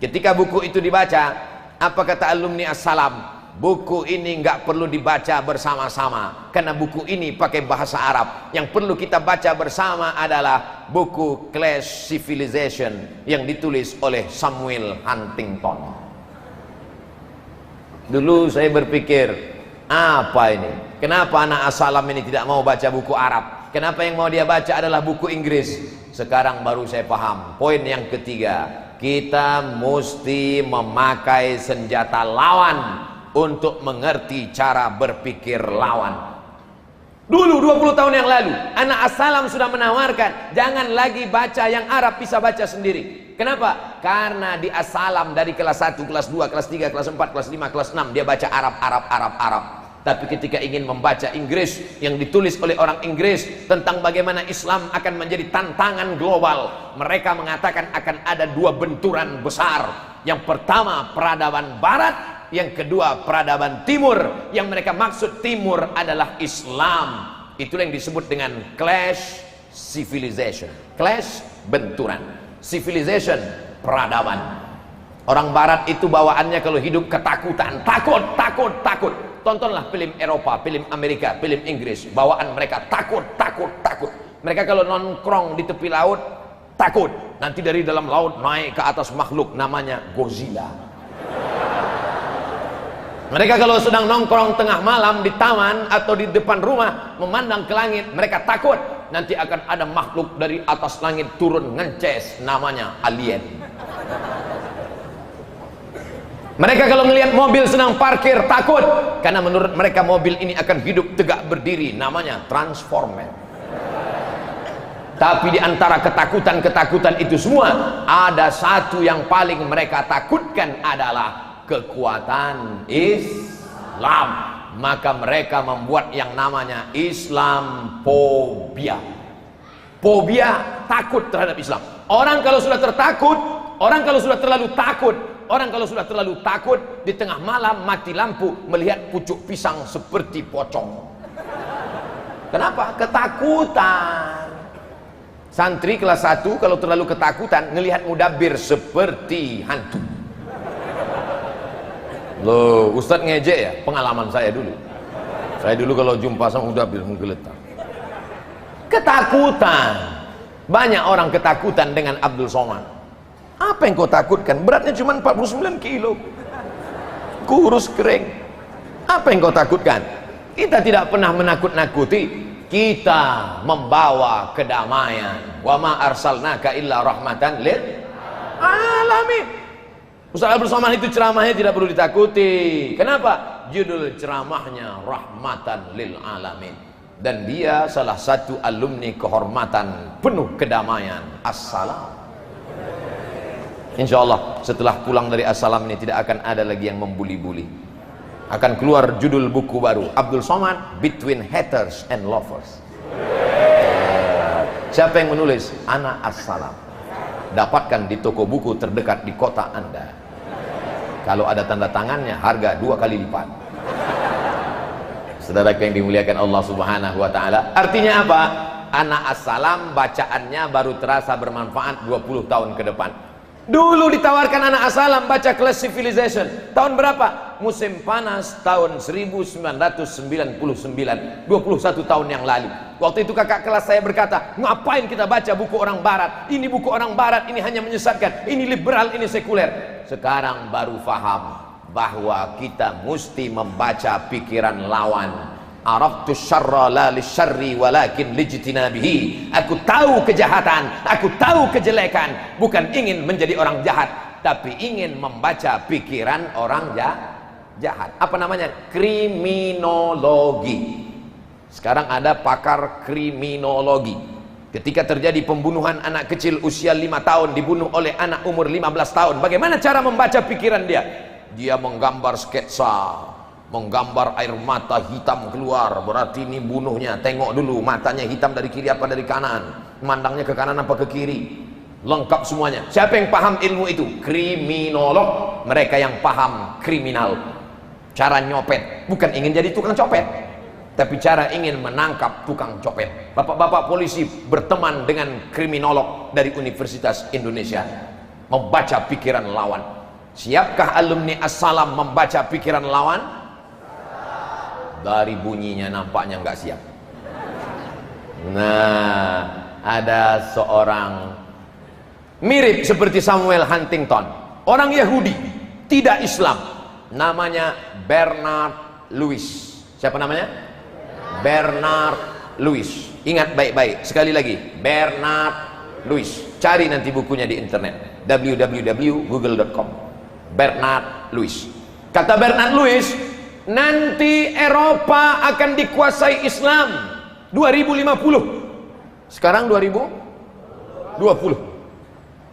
Ketika buku itu dibaca, apa kata alumni assalam? Buku ini nggak perlu dibaca bersama-sama karena buku ini pakai bahasa Arab. Yang perlu kita baca bersama adalah buku Clash Civilization yang ditulis oleh Samuel Huntington. Dulu saya berpikir, apa ini? Kenapa anak assalam ini tidak mau baca buku Arab? Kenapa yang mau dia baca adalah buku Inggris? Sekarang baru saya paham. Poin yang ketiga, kita mesti memakai senjata lawan untuk mengerti cara berpikir lawan. Dulu 20 tahun yang lalu anak assalam sudah menawarkan jangan lagi baca yang Arab, bisa baca sendiri. Kenapa? Karena di assalam dari kelas 1, kelas 2, kelas 3, kelas 4, kelas 5, kelas 6 dia baca Arab. Tapi ketika ingin membaca Inggris yang ditulis oleh orang Inggris tentang bagaimana Islam akan menjadi tantangan global, mereka mengatakan akan ada dua benturan besar. Yang pertama peradaban barat, yang kedua peradaban timur. Yang mereka maksud timur adalah Islam. Itulah yang disebut dengan clash civilization. Clash, benturan. Civilization, peradaban. Orang barat itu bawaannya kalau hidup ketakutan. Takut. Tontonlah film Eropa, film Amerika, film Inggris. Bawaan mereka takut. Mereka kalau nongkrong di tepi laut, takut. Nanti dari dalam laut naik ke atas makhluk namanya Godzilla. Mereka kalau sedang nongkrong tengah malam di taman atau di depan rumah memandang ke langit, mereka takut nanti akan ada makhluk dari atas langit turun ngences namanya alien. Mereka kalau melihat mobil sedang parkir takut karena menurut mereka mobil ini akan hidup tegak berdiri namanya transformer. Tapi di antara ketakutan itu semua ada satu yang paling mereka takutkan adalah kekuatan Islam. Maka mereka membuat yang namanya Islamophobia. Fobia, takut terhadap Islam. Orang kalau sudah tertakut, orang kalau sudah terlalu takut, orang kalau sudah terlalu takut, di tengah malam mati lampu melihat pucuk pisang seperti pocong. Kenapa? Ketakutan. Santri kelas 1 kalau terlalu ketakutan ngelihat mudabbir seperti hantu. Loh, Ustadz ngejek ya? Pengalaman saya dulu. Saya dulu kalau jumpa sama mudabbir menggeletar. Ketakutan. Banyak orang ketakutan dengan Abdul Somad. Apa yang kau takutkan? Beratnya cuma 49 kilo, kurus kering. Apa yang kau takutkan? Kita tidak pernah menakut-nakuti. Kita membawa kedamaian. Wa ma arsalnaka illa rahmatan lil alamin. Ustaz Abdul Somad itu ceramahnya tidak perlu ditakuti. Kenapa? Judul ceramahnya Rahmatan lil Alamin. Dan dia salah satu alumni kehormatan penuh kedamaian Assalam. Insya Allah setelah pulang dari Assalam ini tidak akan ada lagi yang membuli-buli. Akan keluar judul buku baru, Abdul Somad Between Haters and Lovers. Siapa yang menulis? Ana Assalam. Dapatkan di toko buku terdekat di kota Anda. Kalau ada tanda tangannya, harga 2 kali lipat. Saudara yang dimuliakan Allah Subhanahu wa taala. Artinya apa? Ana Assalam bacaannya baru terasa bermanfaat 20 tahun ke depan. Dulu ditawarkan anak Assalam baca Class Civilization. Tahun berapa? Musim panas tahun 1999, 21 tahun yang lalu. Waktu itu kakak kelas saya berkata, ngapain kita baca buku orang barat? Ini buku orang barat, ini hanya menyesatkan. Ini liberal, ini sekuler. Sekarang baru faham bahwa kita mesti membaca pikiran lawan. Araftu syarra la lisyarri walakin lijtinabihi. Aku tahu kejahatan, aku tahu kejelekan, bukan ingin menjadi orang jahat, tapi ingin membaca pikiran orang jahat. Apa namanya? Kriminologi. Sekarang ada pakar kriminologi. Ketika terjadi pembunuhan anak kecil usia 5 tahun dibunuh oleh anak umur 15 tahun, bagaimana cara membaca pikiran dia? Dia menggambar sketsa, menggambar air mata hitam keluar, berarti ini bunuhnya. Tengok dulu matanya hitam dari kiri apa dari kanan, mandangnya ke kanan apa ke kiri, lengkap semuanya. Siapa yang paham ilmu itu? Kriminolog. Mereka yang paham kriminal, cara nyopet, bukan ingin jadi tukang copet, tapi cara ingin menangkap tukang copet. Bapak-bapak polisi berteman dengan kriminolog dari Universitas Indonesia, membaca pikiran lawan. Siapkah alumni Assalam membaca pikiran lawan? Dari bunyinya nampaknya nggak siap. Nah, ada seorang mirip seperti Samuel Huntington, orang Yahudi, tidak Islam, namanya Bernard Lewis. Siapa namanya? Bernard Lewis. Ingat baik-baik, sekali lagi, Bernard Lewis. Cari nanti bukunya di internet, www.google.com. Bernard Lewis. Kata Bernard Lewis, nanti Eropa akan dikuasai Islam 2050. Sekarang 2020.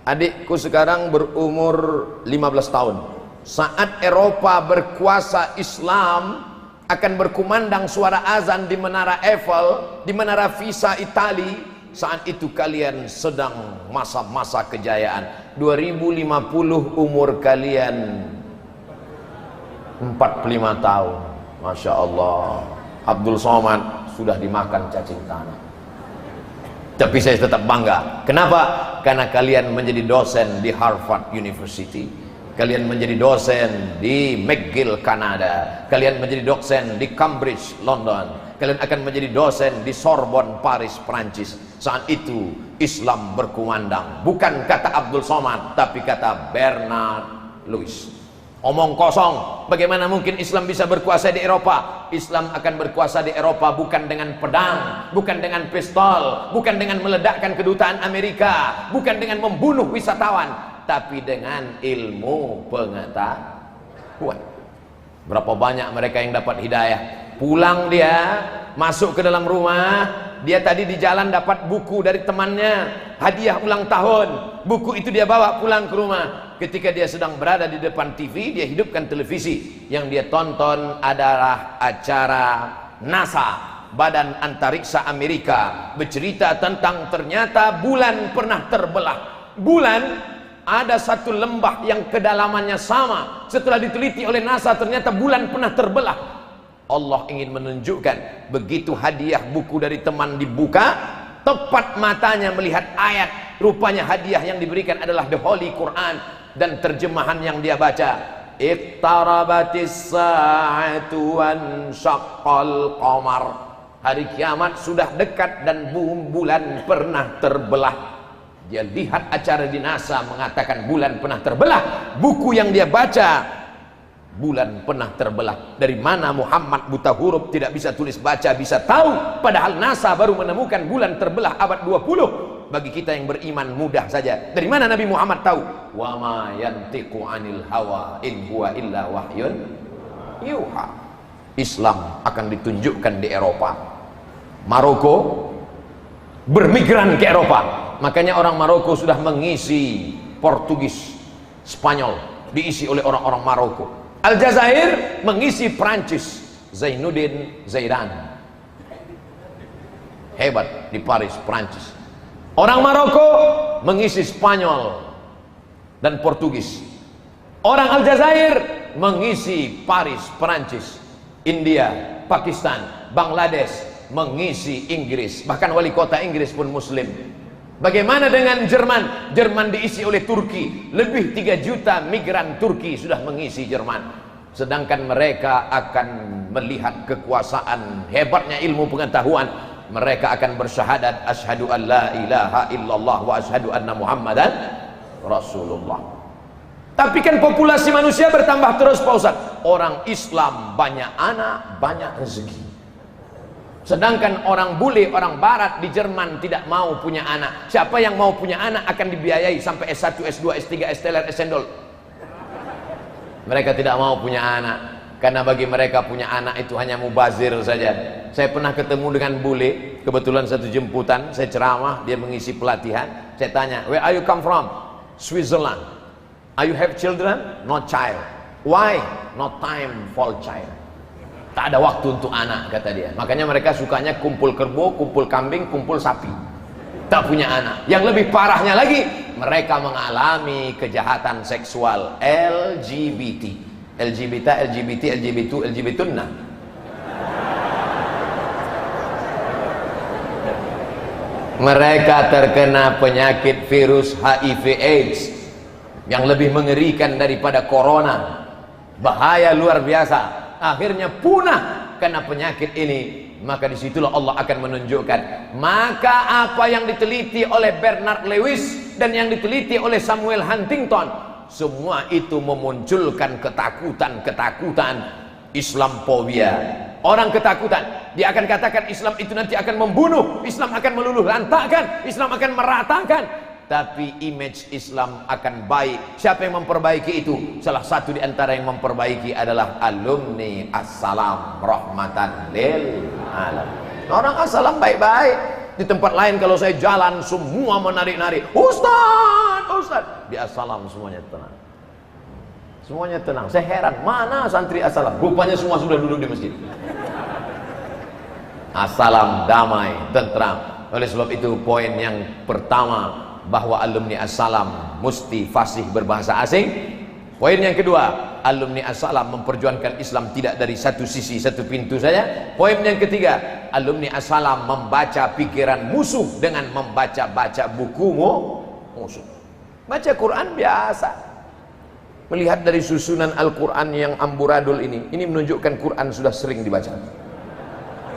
Adikku sekarang berumur 15 tahun. Saat Eropa berkuasa Islam, akan berkumandang suara azan di Menara Eiffel, di Menara Pisa Itali. Saat itu kalian sedang masa-masa kejayaan. 2050 umur kalian 45 tahun. Masya Allah, Abdul Somad sudah dimakan cacing tanah. Tapi saya tetap bangga. Kenapa? Karena kalian menjadi dosen di Harvard University, kalian menjadi dosen di McGill Kanada, kalian menjadi dosen di Cambridge London, kalian akan menjadi dosen di Sorbonne Paris Prancis. Saat itu Islam berkumandang, bukan kata Abdul Somad, tapi kata Bernard Lewis. Omong kosong. Bagaimana mungkin Islam bisa berkuasa di Eropa? Islam akan berkuasa di Eropa bukan dengan pedang, bukan dengan pistol, bukan dengan meledakkan kedutaan Amerika, bukan dengan membunuh wisatawan, tapi dengan ilmu pengetahuan. Berapa banyak mereka yang dapat hidayah? Pulang dia, masuk ke dalam rumah, dia tadi di jalan dapat buku dari temannya, hadiah ulang tahun. Buku itu dia bawa pulang ke rumah. Ketika dia sedang berada di depan TV, dia hidupkan televisi. Yang dia tonton adalah acara NASA, Badan Antariksa Amerika, bercerita tentang ternyata bulan pernah terbelah. Bulan ada satu lembah yang kedalamannya sama. Setelah diteliti oleh NASA, ternyata bulan pernah terbelah. Allah ingin menunjukkan, begitu hadiah buku dari teman dibuka, tepat matanya melihat ayat, rupanya hadiah yang diberikan adalah The Holy Quran, dan terjemahan yang dia baca, iqtarabatis sa'atu wan syaqqal qamar. Hari kiamat sudah dekat dan bulan pernah terbelah. Dia lihat acara di NASA mengatakan bulan pernah terbelah. Buku yang dia baca, bulan pernah terbelah. Dari mana Muhammad buta huruf, tidak bisa tulis baca, bisa tahu? Padahal NASA baru menemukan bulan terbelah abad 20. Bagi kita yang beriman mudah saja. Dari mana Nabi Muhammad tahu? Wa ma yantiqu anil hawa in huwa illa wahyun yuha. Islam akan ditunjukkan di Eropa. Maroko bermigran ke Eropa. Makanya orang Maroko sudah mengisi Portugis, Spanyol, diisi oleh orang-orang Maroko. Aljazair mengisi Prancis, Zainuddin Zaidan. Hebat di Paris, Prancis. Orang Maroko mengisi Spanyol dan Portugis. Orang Aljazair mengisi Paris, Prancis. India, Pakistan, Bangladesh mengisi Inggris. Bahkan wali kota Inggris pun Muslim. Bagaimana dengan Jerman? Jerman diisi oleh Turki. Lebih 3 juta migran Turki sudah mengisi Jerman. Sedangkan mereka akan melihat kekuasaan, hebatnya ilmu pengetahuan. Mereka akan bersyahadat asyhadu an la ilaha illallah wa asyhadu anna muhammadan rasulullah. Tapi kan populasi manusia bertambah terus Pak Ustaz. Orang Islam banyak anak, banyak rezeki. Sedangkan orang bule, orang barat di Jerman tidak mau punya anak. Siapa yang mau punya anak akan dibiayai sampai S1, S2, S3, S-teler, S-endol. Mereka tidak mau punya anak. Karena bagi mereka punya anak itu hanya mubazir saja. Saya pernah ketemu dengan bule, kebetulan satu jemputan, saya ceramah, dia mengisi pelatihan. Saya tanya, where are you come from? Switzerland. Are you have children? No child. Why? No time for child. Tak ada waktu untuk anak, kata dia. Makanya mereka sukanya kumpul kerbau, kumpul kambing, kumpul sapi. Tak punya anak. Yang lebih parahnya lagi, mereka mengalami kejahatan seksual LGBT. LGBT2, mereka terkena penyakit virus HIV AIDS yang lebih mengerikan daripada corona. Bahaya luar biasa. Akhirnya punah karena penyakit ini. Maka disitulah Allah akan menunjukkan. Maka apa yang diteliti oleh Bernard Lewis dan yang diteliti oleh Samuel Huntington, semua itu memunculkan ketakutan Islamophobia. Orang ketakutan, dia akan katakan Islam itu nanti akan membunuh, Islam akan meluluh lantakkan, Islam akan meratakan. Tapi image Islam akan baik. Siapa yang memperbaiki itu? Salah satu di antara yang memperbaiki adalah alumni Assalam rahmatan lil alamin. Orang Assalam baik-baik. Di tempat lain kalau saya jalan semua menarik-narik, Ustaz, Ustaz. Di Assalam semuanya tenang. Semuanya tenang. Saya heran, mana santri Assalam? Rupanya semua sudah duduk di masjid. Assalam damai, tentram. Oleh sebab itu poin yang pertama, bahwa alumni Assalam mesti fasih berbahasa asing. Poin yang kedua, alumni Assalam memperjuangkan Islam tidak dari satu sisi, satu pintu saja. Poin yang ketiga, alumni Assalam membaca pikiran musuh dengan membaca-baca buku musuh. Baca Quran biasa. Melihat dari susunan Al-Quran yang amburadul ini menunjukkan Quran sudah sering dibaca.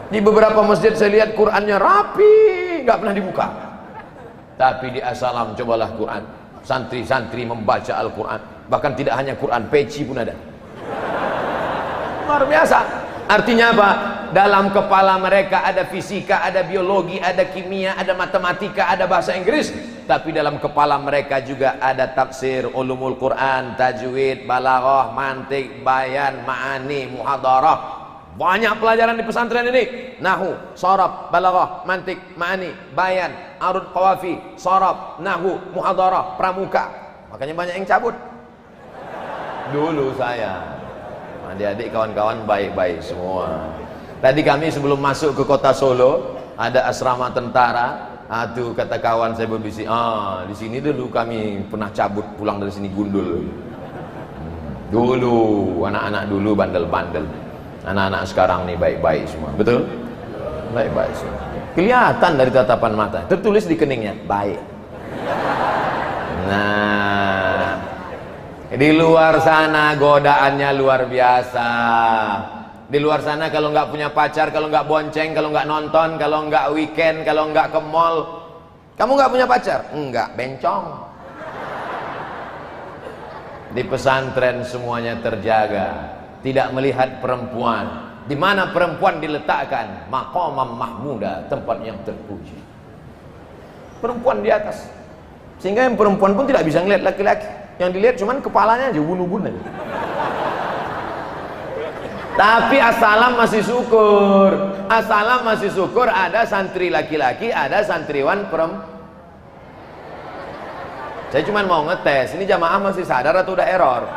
Di beberapa masjid saya lihat Qurannya rapi, nggak pernah dibuka. Tapi di Assalam cobalah Quran. Santri-santri membaca Al-Quran. Bahkan tidak hanya Quran, peci pun ada. Luar biasa. Artinya apa? Dalam kepala mereka ada fisika, ada biologi, ada kimia, ada matematika, ada bahasa Inggris. Tapi dalam kepala mereka juga ada tafsir, ulumul Quran, tajwid, balaghah, mantik, bayan, ma'ani, muhadarah. Banyak pelajaran di pesantren ini. Nahu, sharaf, balaghah, mantik, ma'ani, bayan, arud qawafi, sharaf, nahu, muhadarah, pramuka. Makanya banyak yang cabut. Dulu saya, adik-adik kawan-kawan baik-baik semua. Tadi kami sebelum masuk ke kota Solo ada asrama tentara. Tuh kata kawan saya berbisik, di sini dulu kami pernah cabut pulang dari sini gundul. Dulu anak-anak dulu bandel-bandel. Anak-anak sekarang nih baik-baik semua. Betul? Baik-baik semua. Kelihatan dari tatapan mata. Tertulis di keningnya baik. Nah, di luar sana godaannya luar biasa. Di luar sana kalau nggak punya pacar, kalau nggak bonceng, kalau nggak nonton, kalau nggak weekend, kalau nggak ke mall, kamu nggak punya pacar? Enggak, bencong. Di pesantren semuanya terjaga, tidak melihat perempuan. Di mana perempuan diletakkan? Maqamam mahmuda, tempat yang terpuji. Perempuan di atas. Sehingga yang perempuan pun tidak bisa ngelihat laki-laki. Yang dilihat cuman kepalanya aja, ubun-ubun aja. Tapi assalam masih syukur. Assalam masih syukur ada santri laki-laki, ada santriwan perempuan. Saya cuma mau ngetes, ini jamaah masih sadar atau udah error?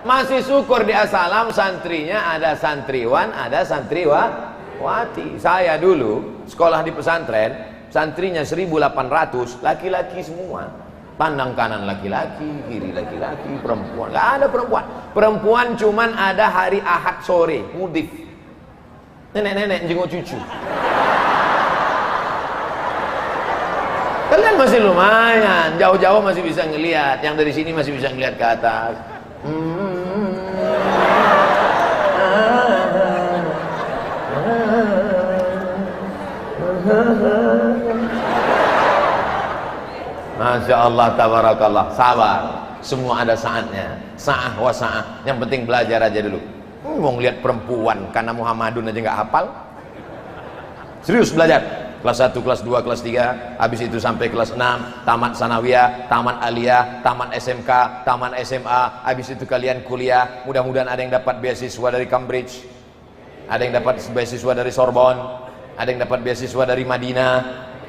Masih syukur di assalam santrinya ada santriwan, ada santriwati. Saya dulu sekolah di pesantren, santrinya 1.800, laki-laki semua. Pandang kanan laki-laki, kiri laki-laki, perempuan. Gak ada perempuan. Perempuan cuman ada hari Ahad sore, mudif. Nenek-nenek jenguk cucu. Kalian masih lumayan, jauh-jauh masih bisa ngelihat. Yang dari sini masih bisa ngelihat ke atas. Masya Allah, tabarakallah. Sabar, semua ada saatnya. Sa'ah wa sa'ah. Yang penting belajar aja dulu. Mau ngeliat perempuan karena Muhammadun aja nggak hafal. Serius belajar. Kelas 1, kelas 2, kelas 3, habis itu sampai kelas 6, tamat sanawiyah, tamat aliyah, tamat SMK, tamat SMA, habis itu kalian kuliah. Mudah-mudahan ada yang dapat beasiswa dari Cambridge, ada yang dapat beasiswa dari Sorbonne, ada yang dapat beasiswa dari Madinah,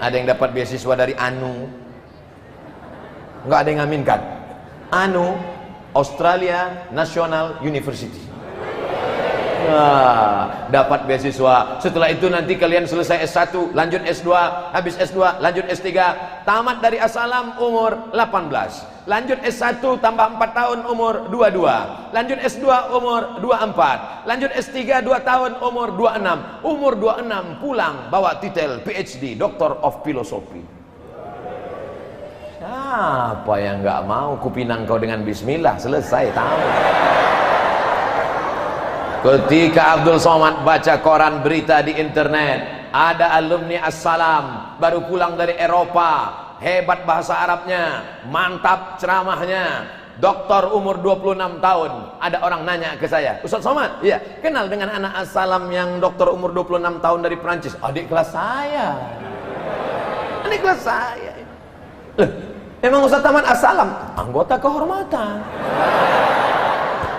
ada yang dapat beasiswa dari ANU. Enggak ada yang ngaminkan. ANU, Australia National University. Nah, dapat beasiswa. Setelah itu nanti kalian selesai S1, lanjut S2, habis S2 lanjut S3, tamat dari assalam umur 18, lanjut S1 tambah 4 tahun umur 22, lanjut S2 umur 24, lanjut S3 2 tahun umur 26, umur 26 pulang bawa titel PhD, Doctor of Philosophy. Siapa yang nggak mau kupinang kau dengan bismillah, selesai tahu. Ketika Abdul Somad baca koran berita di internet, ada alumni assalam baru pulang dari Eropa, hebat bahasa Arabnya, mantap ceramahnya, doktor umur 26 tahun. Ada orang nanya ke saya, Ustaz Somad, iya, kenal dengan anak assalam yang doktor umur 26 tahun dari Prancis? Adik kelas saya. Adik kelas saya. Loh, memang Ustaz tamat assalam? Anggota kehormatan.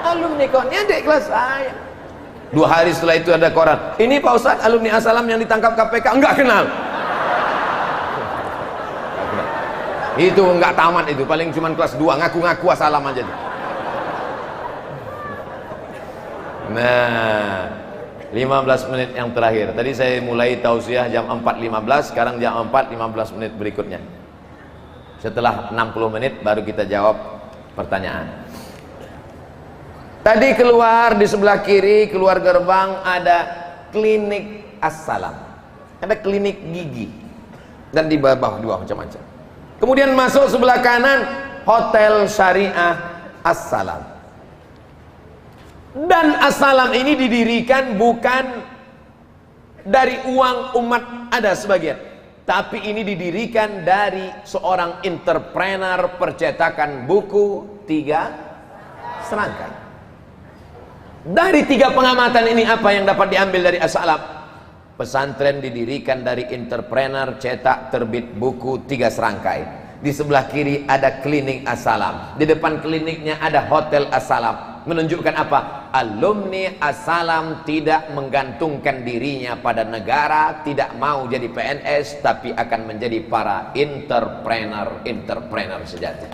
Alumni kok, ini adik kelas saya. 2 hari setelah itu ada koran, ini Pak Ustadz alumni assalam yang ditangkap KPK. Enggak kenal. Itu enggak tamat, itu paling cuman kelas 2, ngaku-ngaku assalam aja tuh. Nah, 15 menit yang terakhir. Tadi saya mulai tausiah jam 4.15, sekarang jam 4.15 menit berikutnya. Setelah 60 menit baru kita jawab pertanyaan. Tadi keluar di sebelah kiri, keluar gerbang ada klinik assalam, ada klinik gigi, dan di bawah dua macam-macam. Kemudian masuk sebelah kanan hotel syariah assalam. Dan assalam ini didirikan bukan dari uang umat, ada sebagian, tapi ini didirikan dari seorang entrepreneur percetakan buku 3 serangkai. Dari 3 pengamatan ini apa yang dapat diambil dari assalam? Pesantren didirikan dari entrepreneur cetak terbit buku 3 serangkai. Di sebelah kiri ada klinik assalam, di depan kliniknya ada hotel assalam. Menunjukkan apa? Alumni assalam tidak menggantungkan dirinya pada negara, tidak mau jadi PNS, tapi akan menjadi para entrepreneur sejati.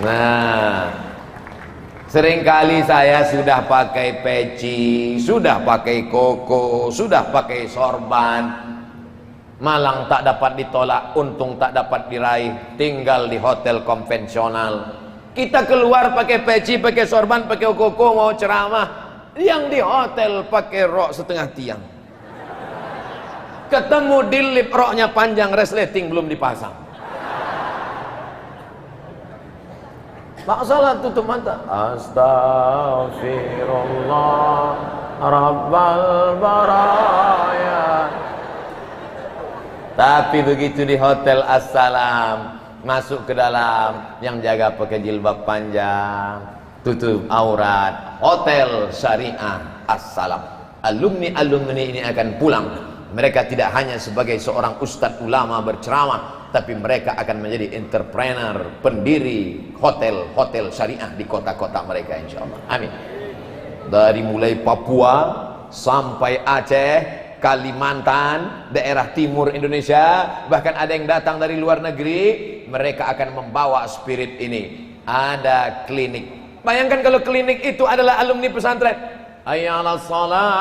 Nah, seringkali saya sudah pakai peci, sudah pakai koko, sudah pakai sorban, malang tak dapat ditolak, untung tak dapat diraih, tinggal di hotel konvensional. Kita keluar pakai peci, pakai sorban, pakai koko, mau ceramah, yang di hotel pakai rok setengah tiang. Ketemu di lift, roknya panjang, resleting belum dipasang. Pak salat tutup mata. Astaghfirullah Rabbal baraya. Tapi begitu di hotel Assalam, masuk ke dalam, yang jaga pakai jilbab panjang, tutup aurat. Hotel Syariah Assalam. Alumni ini akan pulang. Mereka tidak hanya sebagai seorang ustadz ulama berceramah, tapi mereka akan menjadi entrepreneur, pendiri hotel syariah di kota-kota mereka, insya Allah. Amin. Dari mulai Papua sampai Aceh, Kalimantan, daerah timur Indonesia, bahkan ada yang datang dari luar negeri, mereka akan membawa spirit ini. Ada klinik. Bayangkan kalau klinik itu adalah alumni pesantren. Hayya 'alas shalah.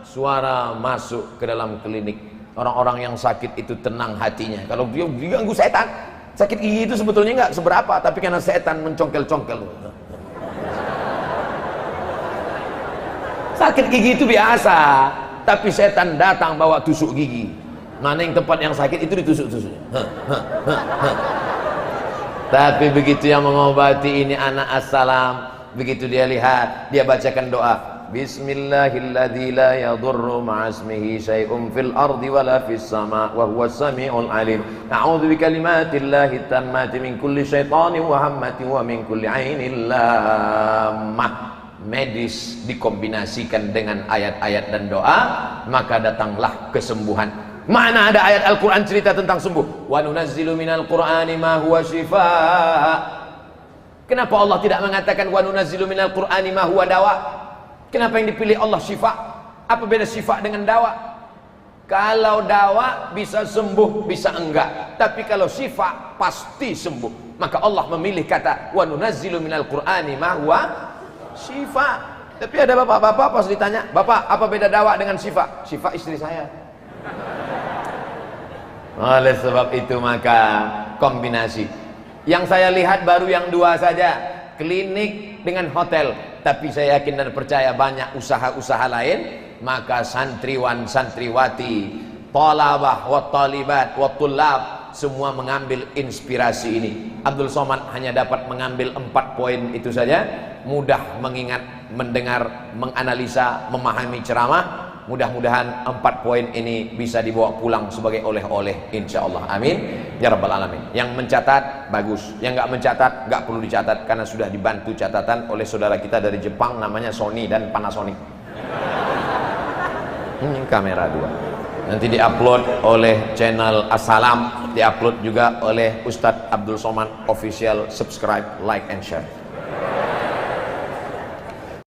Suara masuk ke dalam klinik. Orang-orang yang sakit itu tenang hatinya. Kalau dia diganggu setan, sakit gigi itu sebetulnya nggak seberapa, tapi karena setan mencongkel-congkel. Sakit gigi itu biasa, tapi setan datang bawa tusuk gigi. Mana yang tempat yang sakit itu ditusuk-tusuk. Tapi begitu yang mengobati ini anak Assalam, begitu dia lihat, dia bacakan doa. Bismillahilladzi la yadurru ma'asmihi syai'un fil ardi wala fis sama' wa huwas sami'ul alim. A'udzu bikalimatillahi tammati min kulli syaitanin wa hammatin wa min kulli 'ainin lammah. Medis dikombinasikan dengan ayat-ayat dan doa, maka datanglah kesembuhan. Mana ada ayat Al-Quran cerita tentang sembuh? Wa nunazzilu minal qur'ani ma huwa shifaa. Kenapa Allah tidak mengatakan wa nunazzilu minal qur'ani ma huwa dawa? Kenapa yang dipilih Allah syifa? Apa beda syifa dengan dawa? Kalau dawa bisa sembuh, bisa enggak. Tapi kalau syifa pasti sembuh. Maka Allah memilih kata wa nunazzilu minal qur'ani ma huwa syifa. Tapi ada bapak-bapak pas ditanya, "Bapak, apa beda dawa dengan syifa?" "Syifa istri saya." Oleh sebab itu maka kombinasi. Yang saya lihat baru yang dua saja, klinik dengan hotel. Tapi saya yakin dan percaya banyak usaha-usaha lain. Maka santriwan, santriwati, talabah, wa talibat, wa tullab, semua mengambil inspirasi ini. Abdul Somad hanya dapat mengambil 4 poin itu saja. Mudah mengingat, mendengar, menganalisa, memahami ceramah. Mudah-mudahan 4 poin ini bisa dibawa pulang sebagai oleh-oleh, insyaallah. Amin ya rabbal alamin. Yang mencatat bagus, yang nggak mencatat nggak perlu dicatat, karena sudah dibantu catatan oleh saudara kita dari Jepang namanya Sony dan Panasonic. Ini kamera 2. Nanti diupload oleh channel Assalam, diupload juga oleh Ustadz Abdul Somad Official. Subscribe, like and share.